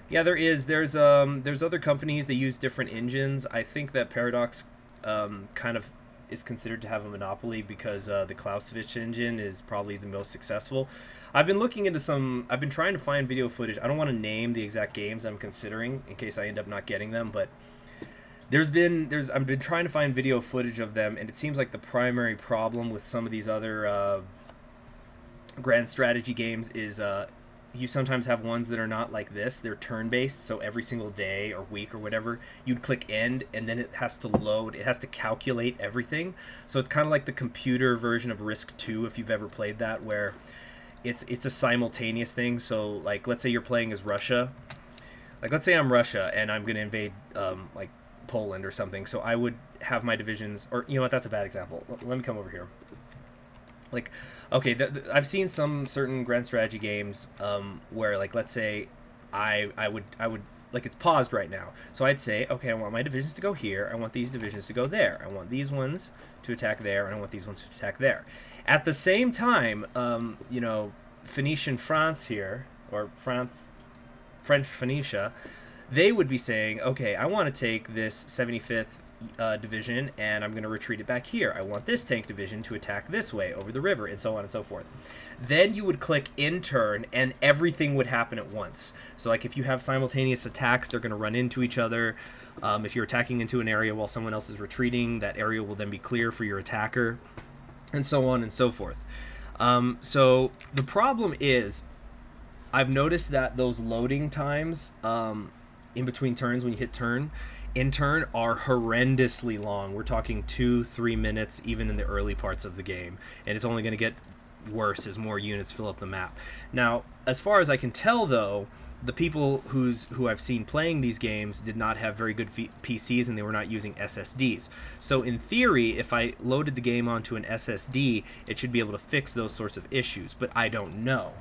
Yeah, there is. There's other companies that use different engines. I think that Paradox kind of is considered to have a monopoly because the Clausewitz engine is probably the most successful. I've been looking into some. I've been trying to find video footage. I don't want to name the exact games I'm considering in case I end up not getting them, but I've been trying to find video footage of them, and it seems like the primary problem with some of these other grand strategy games is you sometimes have ones that are not like this. They're turn-based, so every single day or week or whatever, you'd click end, and then it has to load. It has to calculate everything. So it's kind of like the computer version of Risk 2, if you've ever played that, where it's a simultaneous thing. So, like, let's say you're playing as Russia. Like, let's say I'm Russia, and I'm going to invade, like, Poland or something. So I would have my divisions, or, you know what, that's a bad example. Let me come over here. Like, okay, I've seen some certain grand strategy games where, like, let's say I would like, it's paused right now. So I'd say, okay, I want my divisions to go here. I want these divisions to go there. I want these ones to attack there, and I want these ones to attack there. At the same time, you know, Phoenician France here, or French Phoenicia, they would be saying, okay, I want to take this 75th division, and I'm going to retreat it back here. I want this tank division to attack this way over the river, and so on and so forth. Then you would click in turn, and everything would happen at once. So, like, if you have simultaneous attacks, they're going to run into each other. If you're attacking into an area while someone else is retreating, that area will then be clear for your attacker, and so on and so forth. So the problem is, I've noticed that those loading times in between turns, when you hit turn, in turn, are horrendously long. We're talking 2-3 minutes, even in the early parts of the game, and it's only going to get worse as more units fill up the map. Now, as far as I can tell, though, the people who I've seen playing these games did not have very good PCs, and they were not using SSDs. So in theory, if I loaded the game onto an SSD, it should be able to fix those sorts of issues, but I don't know.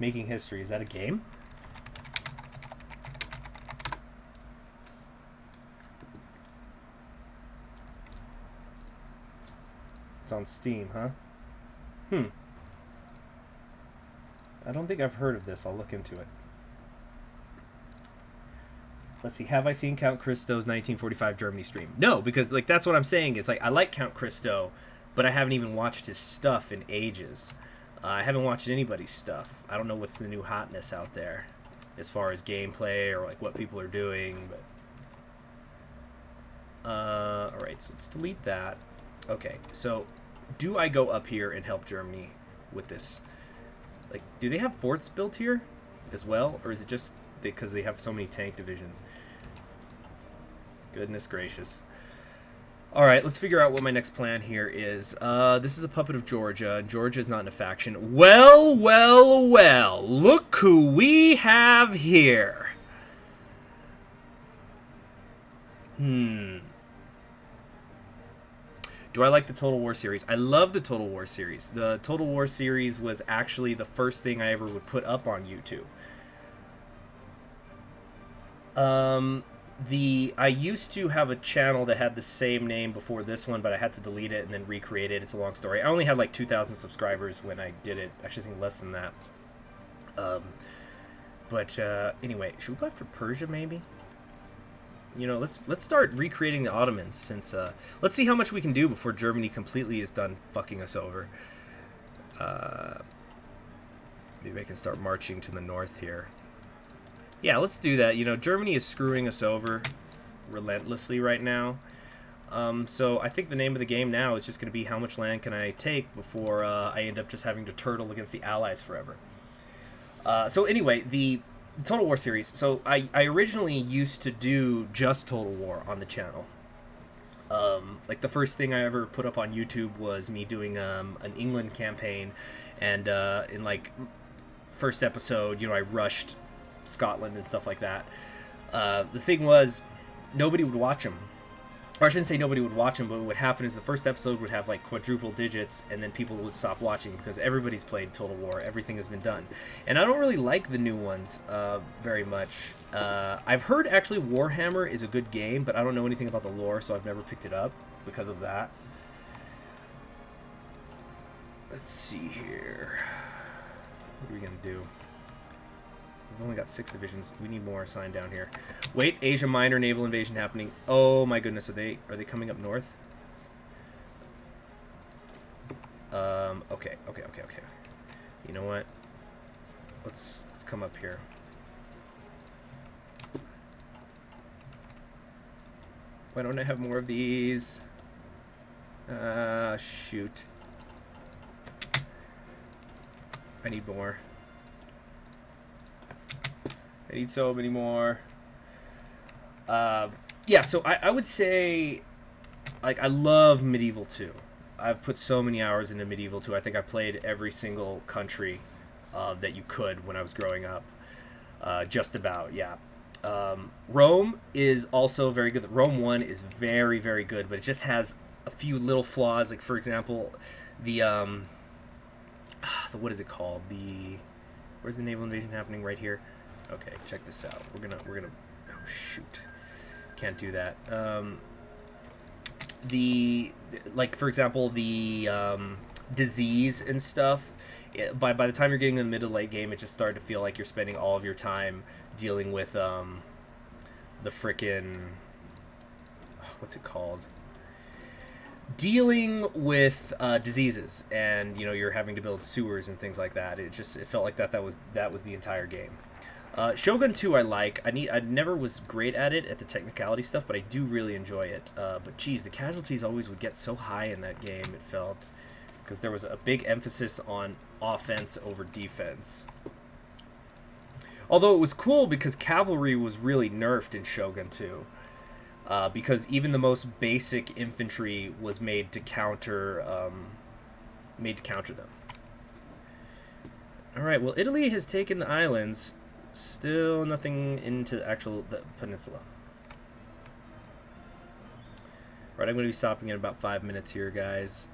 Making history, is that a game? It's on Steam, huh? I don't think I've heard of this. I'll look into it. Let's see. Have I seen Count Christo's 1945 Germany stream? No, because, like, that's what I'm saying. Is, like, I like Count Christo, but I haven't even watched his stuff in ages. I haven't watched anybody's stuff. I don't know what's the new hotness out there as far as gameplay or, like, what people are doing. But alright, so let's delete that. Okay, so do I go up here and help Germany with this? Like, do they have forts built here as well? Or is it just because they have so many tank divisions? Goodness gracious. Alright, let's figure out what my next plan here is. This is a puppet of Georgia. Georgia's not in a faction. Well, well, well. Look who we have here. Do I like the Total War series? I love the Total War series. The Total War series was actually the first thing I ever would put up on YouTube. I used to have a channel that had the same name before this one, but I had to delete it and then recreate it. It's a long story. I only had like 2,000 subscribers when I did it. Actually, I think less than that. Anyway, should we go after Persia maybe? You know, let's start recreating the Ottomans, since let's see how much we can do before Germany completely is done fucking us over. Maybe I can start marching to the north here. Yeah, let's do that. You know, Germany is screwing us over relentlessly right now. So I think the name of the game now is just going to be how much land can I take before I end up just having to turtle against the Allies forever. So anyway, the Total War series. So I originally used to do just Total War on the channel. Like the first thing I ever put up on YouTube was me doing an England campaign, and in like first episode, you know, I rushed Scotland and stuff like that. The thing was, nobody would watch them. Or I shouldn't say nobody would watch them, but what would happen is the first episode would have like quadruple digits, and then people would stop watching because everybody's played Total War. Everything has been done. And I don't really like the new ones very much. I've heard actually Warhammer is a good game, but I don't know anything about the lore, so I've never picked it up because of that. Let's see here. What are we going to do? We've only got 6 divisions. We need more assigned down here. Wait, Asia Minor naval invasion happening. Oh my goodness, are they coming up north? Okay. You know what? Let's come up here. Why don't I have more of these? Shoot. I need more. I need so many more. Yeah, so I would say, like, I love Medieval 2. I've put so many hours into Medieval 2. I think I played every single country that you could when I was growing up. Just about, yeah. Rome is also very good. Rome 1 is very, very good, but it just has a few little flaws. Like, for example, the what is it called? Where's the naval invasion happening? Right here. Okay, check this out. We're gonna. Oh shoot, can't do that. Like for example, the disease and stuff. By the time you're getting in the mid to late game, it just started to feel like you're spending all of your time dealing with the frickin', what's it called? Dealing with diseases, and you know, you're having to build sewers and things like that. It felt like that was the entire game. Shogun 2 I like. I never was great at it, at the technicality stuff, but I do really enjoy it. But geez, the casualties always would get so high in that game, it felt, because there was a big emphasis on offense over defense. Although it was cool because cavalry was really nerfed in Shogun 2. Because even the most basic infantry was made to counter them. All right, well, Italy has taken the islands. Still nothing into the peninsula. Right, I'm going to be stopping in about 5 minutes here, guys.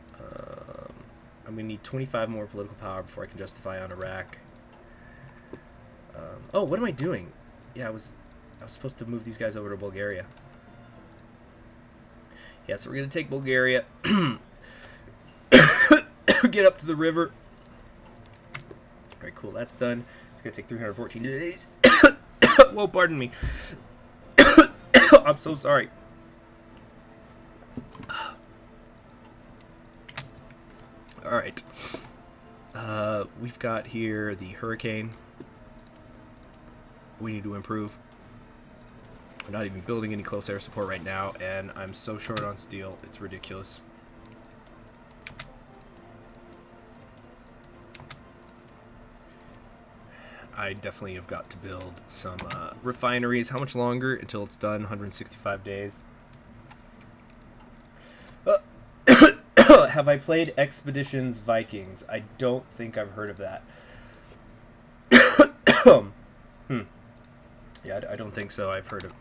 I'm going to need 25 more political power before I can justify on Iraq. Oh, what am I doing? Yeah, I was supposed to move these guys over to Bulgaria. Yeah, so we're going to take Bulgaria. Get up to the river. All right, cool, that's done. It's going to take 314 days. Whoa, pardon me. I'm so sorry. All right. We've got here the hurricane. We need to improve. We're not even building any close air support right now, and I'm so short on steel, it's ridiculous. I definitely have got to build some refineries. How much longer until it's done? 165 days. Have I played Expeditions Vikings? I don't think I've heard of that. Yeah, I don't think so. I've heard of...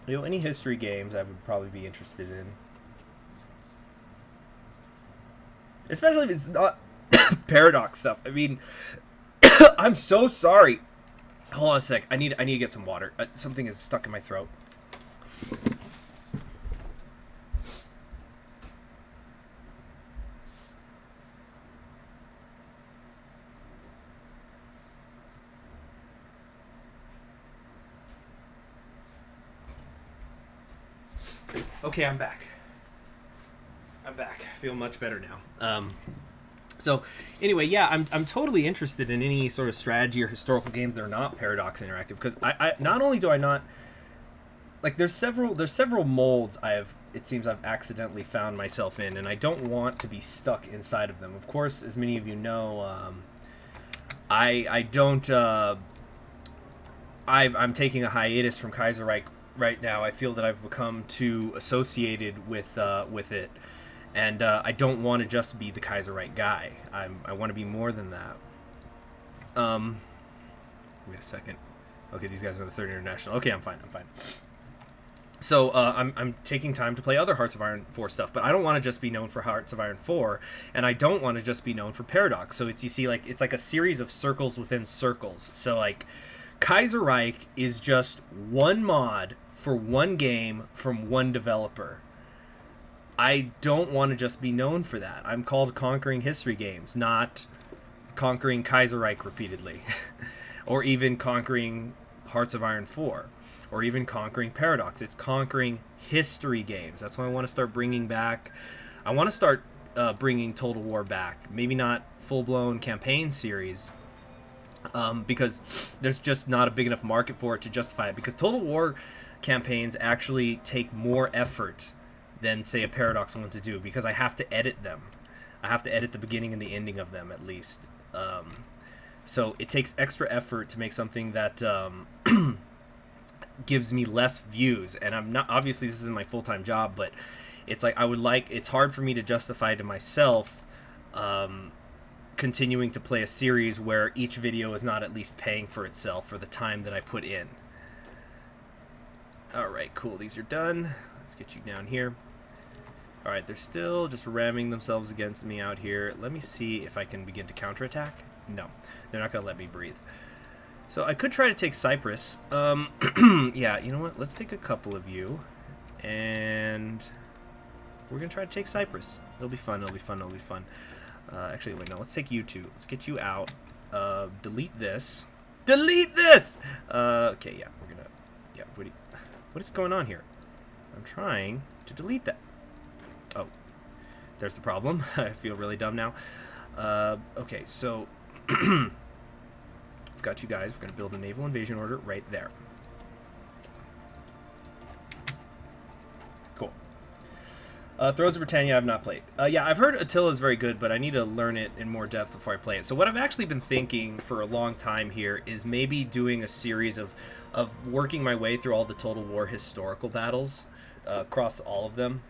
You know, any history games I would probably be interested in. Especially if it's not Paradox stuff. I mean, I'm so sorry. Hold on a sec. I need to get some water. Something is stuck in my throat. Okay, I'm back. Feel much better now. So, anyway, yeah, I'm totally interested in any sort of strategy or historical games that are not Paradox Interactive, because I not only do I not like there's several molds it seems I've accidentally found myself in, and I don't want to be stuck inside of them. Of course, as many of you know, I don't. I'm taking a hiatus from Kaiserreich right now. I feel that I've become too associated with it, and I don't want to just be the Kaiserreich guy. I want to be more than that. Wait a second. Okay, these guys are the Third International. Okay, I'm fine. So I'm taking time to play other Hearts of Iron 4 stuff, but I don't want to just be known for Hearts of Iron 4, and I don't want to just be known for Paradox. So it's like a series of circles within circles. So like Kaiserreich is just one mod for one game from one developer. I don't want to just be known for that. I'm called Conquering History Games, not conquering Kaiserreich repeatedly, or even conquering Hearts of Iron 4. Or even conquering Paradox. It's conquering history games. That's why I want to start bringing back. I want to start bringing Total War back. Maybe not full-blown campaign series, because there's just not a big enough market for it to justify it. Because Total War campaigns actually take more effort than, say, a Paradox one to do, because I have to edit them. I have to edit the beginning and the ending of them, at least. So it takes extra effort to make something that gives me less views, and I'm not, obviously this isn't my full-time job, but it's like it's hard for me to justify to myself continuing to play a series where each video is not at least paying for itself for the time that I put in. Alright, cool, these are done. Let's get you down here. Alright, they're still just ramming themselves against me out here. Let me see if I can begin to counterattack. No, they're not going to let me breathe. So I could try to take Cyprus. Yeah, you know what? Let's take a couple of you, and we're gonna try to take Cyprus. It'll be fun. Actually, wait, no. Let's take you two. Let's get you out. Delete this. Delete this. Okay, yeah, we're gonna. Yeah, what is going on here? I'm trying to delete that. Oh, there's the problem. I feel really dumb now. Okay, so. Got you guys. We're going to build a naval invasion order right there. Cool. Thrones of Britannia I've not played. Yeah, I've heard Attila is very good, but I need to learn it in more depth before I play it. So what I've actually been thinking for a long time here is maybe doing a series of working my way through all the Total War historical battles across all of them.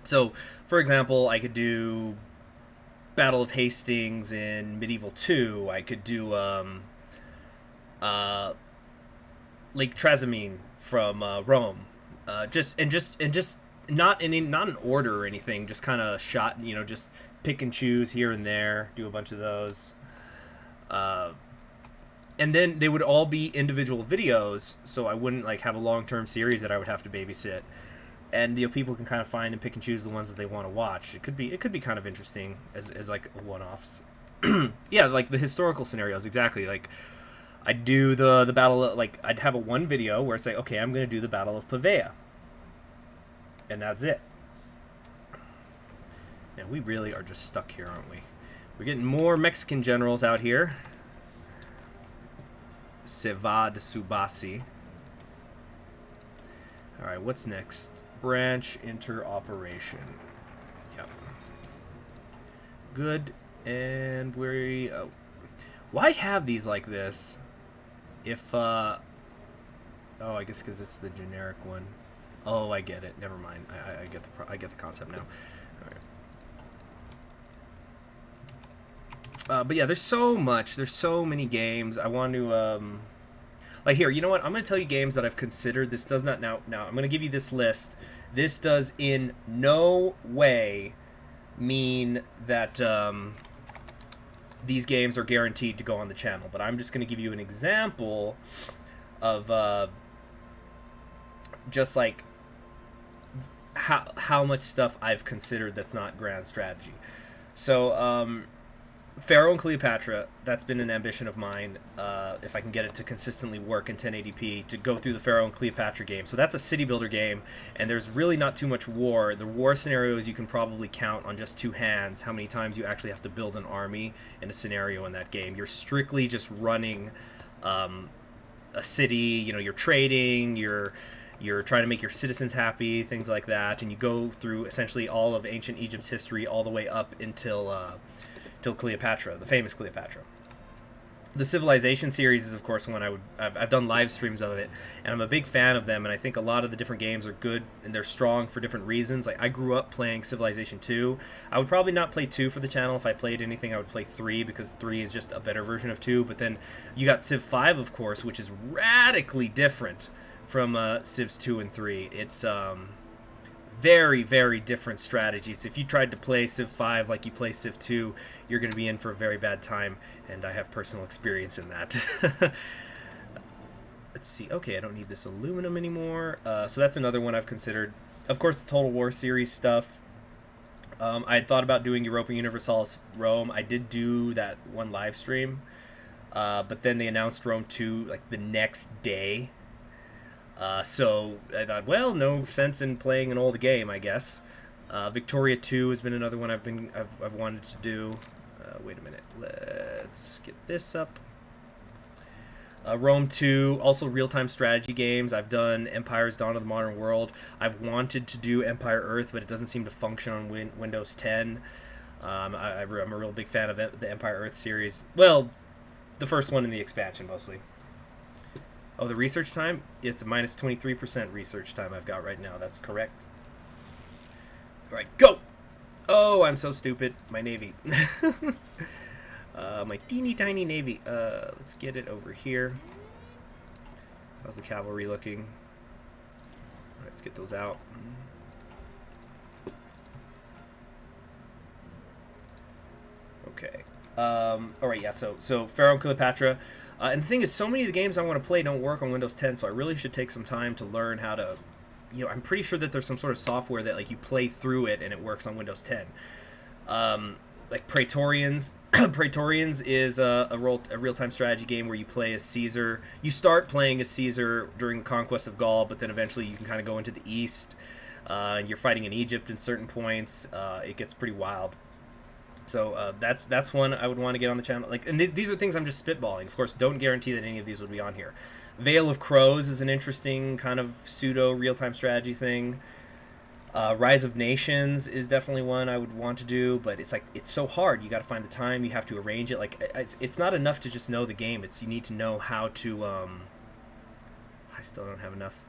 So, for example, I could do Battle of Hastings in Medieval 2. I could do Lake Trasimene from Rome. Just not in order or anything. Just kind of shot, just pick and choose here and there. Do a bunch of those. And then they would all be individual videos, so I wouldn't have a long-term series that I would have to babysit. And people can kind of find and pick and choose the ones that they want to watch. It could be kind of interesting as like one-offs. Yeah, like the historical scenarios, exactly. Like I'd do the battle of, I'd have one video where it's like, okay, I'm going to do the Battle of Pavia, and that's it. And we really are just stuck here, aren't we? We're getting more Mexican generals out here. Sevad Subasi. All right, what's next? Branch interoperation. Yep. Good. And why have these like this? If oh, I guess because it's the generic one. Oh, I get it. Never mind. I get the concept now. All right. But yeah, there's so much. There's so many games. I want to like here, you know what? I'm going to tell you games that I've considered. This does not now I'm going to give you this list. This does in no way mean that these games are guaranteed to go on the channel, but I'm just going to give you an example of just like how much stuff I've considered that's not grand strategy. So Pharaoh and Cleopatra, that's been an ambition of mine, if I can get it to consistently work in 1080p, to go through the Pharaoh and Cleopatra game. So that's a city builder game, and there's really not too much war. The war scenarios you can probably count on just two hands how many times you actually have to build an army in a scenario in that game. You're strictly just running a city, you're trading, you're trying to make your citizens happy, things like that, and you go through essentially all of ancient Egypt's history all the way up until till Cleopatra, the famous Cleopatra. The Civilization series is, of course, one I've done live streams of it, and I'm a big fan of them, and I think a lot of the different games are good, and they're strong for different reasons. Like, I grew up playing Civilization 2. I would probably not play 2 for the channel. If I played anything, I would play 3, because 3 is just a better version of 2, but then you got Civ 5, of course, which is radically different from Civs 2 and 3. It's very, very different strategies. If you tried to play Civ 5 like you play Civ 2, you're going to be in for a very bad time, and I have personal experience in that. Let's see. Okay, I don't need this aluminum anymore. So that's another one I've considered. Of course, the Total War series stuff. I had thought about doing Europa Universalis Rome. I did do that one live stream, but then they announced Rome 2 like the next day. So I thought, well, no sense in playing an old game, I guess. Victoria 2 has been another one I've wanted to do. Wait a minute, let's get this up. Rome 2, also real-time strategy games. I've done Empire's Dawn of the Modern World. I've wanted to do Empire Earth, but it doesn't seem to function on Windows 10. I'm a real big fan of the Empire Earth series. Well, the first one in the expansion, mostly. Oh, the research time? It's a minus 23% research time I've got right now. That's correct. All right, go! Oh, I'm so stupid. My navy. My teeny tiny navy. Let's get it over here. How's the cavalry looking? All right, let's get those out. Okay. All right, yeah. So Pharaoh and Cleopatra. And the thing is, so many of the games I want to play don't work on Windows 10, so I really should take some time to learn how to, I'm pretty sure that there's some sort of software that, like, you play through it and it works on Windows 10. Like Praetorians. Praetorians is a real-time strategy game where you play as Caesar. You start playing as Caesar during the conquest of Gaul, but then eventually you can kind of go into the east. And you're fighting in Egypt at certain points. It gets pretty wild. So that's one I would want to get on the channel. Like, and these are things I'm just spitballing. Of course, don't guarantee that any of these would be on here. Veil of Crows is an interesting kind of pseudo real-time strategy thing. Rise of Nations is definitely one I would want to do, but it's so hard. You got to find the time. You have to arrange it. Like, it's not enough to just know the game. You need to know how to. I still don't have enough.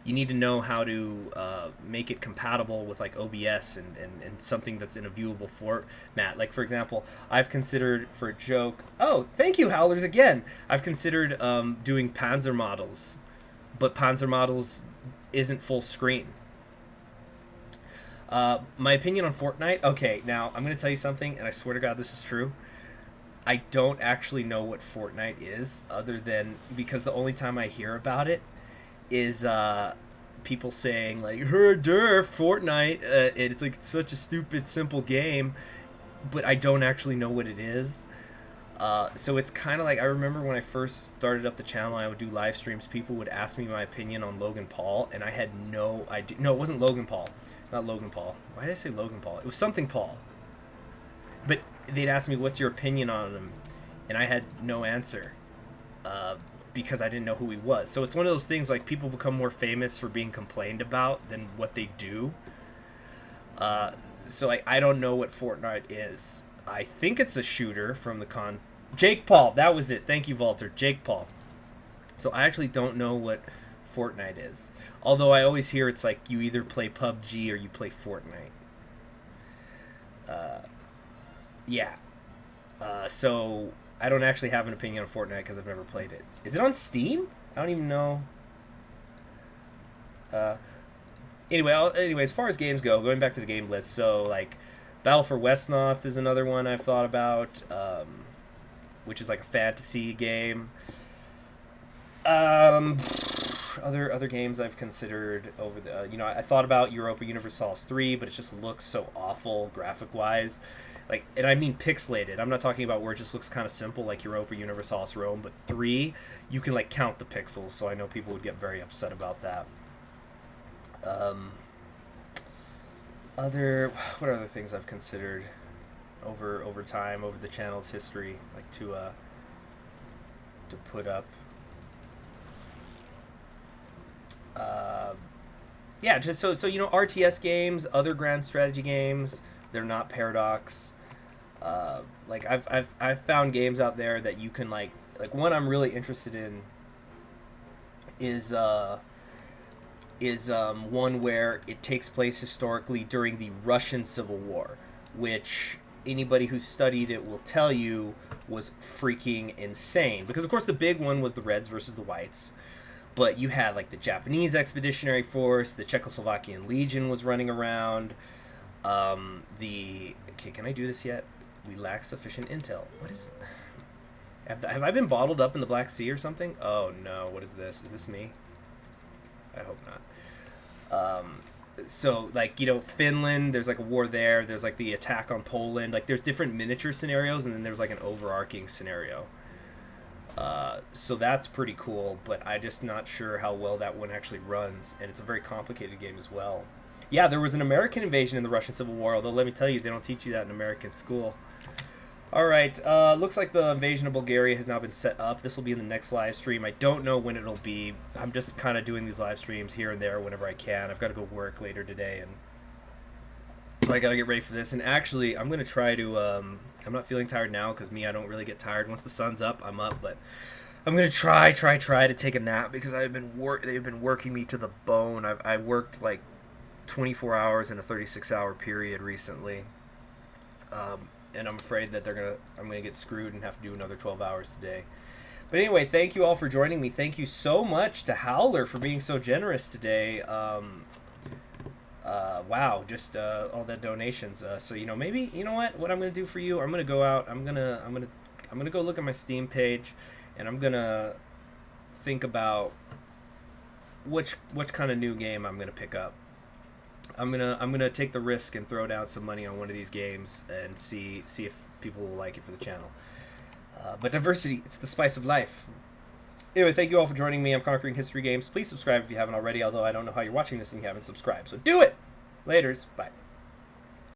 You need to know how to make it compatible with, like, OBS and something that's in a viewable format. Like, for example, I've considered, for a joke... Oh, thank you, Howlers, again! I've considered doing Panzer models, but Panzer models isn't full screen. My opinion on Fortnite... Okay, now, I'm going to tell you something, and I swear to God this is true. I don't actually know what Fortnite is, other than... Because the only time I hear about it is people saying, like, Fortnite, it's like such a stupid, simple game, but I don't actually know what it is. So it's kind of like, I remember when I first started up the channel, I would do live streams, people would ask me my opinion on Logan Paul, and I had no idea. No, it wasn't Logan Paul. Not Logan Paul. Why did I say Logan Paul? It was something Paul. But they'd ask me, what's your opinion on him? And I had no answer. Because I didn't know who he was. So it's one of those things, like, people become more famous for being complained about than what they do. So I don't know what Fortnite is. I think it's a shooter from the Jake Paul, that was it. Thank you, Walter. Jake Paul. So I actually don't know what Fortnite is. Although I always hear it's like you either play PUBG or you play Fortnite. Yeah. So... I don't actually have an opinion on Fortnite because I've never played it. Is it on Steam? I don't even know. Anyway, as far as games go, going back to the game list, so, like, Battle for Westnoth is another one I've thought about, which is like a fantasy game. other games I've considered over the you know, I thought about Europa Universalis 3, but it just looks so awful graphic wise. Like, and I mean pixelated. I'm not talking about where it just looks kind of simple like Europa Universalis Rome, but 3, you can like count the pixels, so I know people would get very upset about that. What are other things I've considered over time, over the channel's history, like to put up. Yeah, just so you know, RTS games, other grand strategy games, they're not Paradox. Like I've found games out there that you can like one I'm really interested in is one where it takes place historically during the Russian Civil War, which anybody who's studied it will tell you was freaking insane. Because of course the big one was the Reds versus the Whites, but you had like the Japanese Expeditionary Force, the Czechoslovakian Legion was running around. Okay, can I do this yet? We lack sufficient intel. What is? Have I been bottled up in the Black Sea or something? Oh no! What is this? Is this me? I hope not. So like, you know, Finland, there's like a war there. There's like the attack on Poland. Like there's different miniature scenarios, and then there's like an overarching scenario. So that's pretty cool, but I'm just not sure how well that one actually runs, and it's a very complicated game as well. Yeah, there was an American invasion in the Russian Civil War, although let me tell you, they don't teach you that in American school. Alright, looks like the invasion of Bulgaria has now been set up. This will be in the next live stream. I don't know when it'll be. I'm just kind of doing these live streams here and there whenever I can. I've got to go work later today, and so I got to get ready for this. And actually, I'm going to try to, I'm not feeling tired now, because I don't really get tired. Once the sun's up, I'm up, but I'm going to try to take a nap, because they've been working me to the bone. I worked like 24 hours in a 36-hour period recently. And I'm afraid that I'm gonna get screwed and have to do another 12 hours today. But anyway, thank you all for joining me. Thank you so much to Howler for being so generous today. Wow, just all the donations. So you know, maybe you know what I'm gonna do for you. I'm gonna go out. I'm gonna go look at my Steam page, and I'm gonna think about which kind of new game I'm gonna pick up. I'm gonna take the risk and throw down some money on one of these games and see if people will like it for the channel. But diversity, it's the spice of life. Anyway, thank you all for joining me. I'm Conquering History Games. Please subscribe if you haven't already, although I don't know how you're watching this and you haven't subscribed. So do it! Laters. Bye.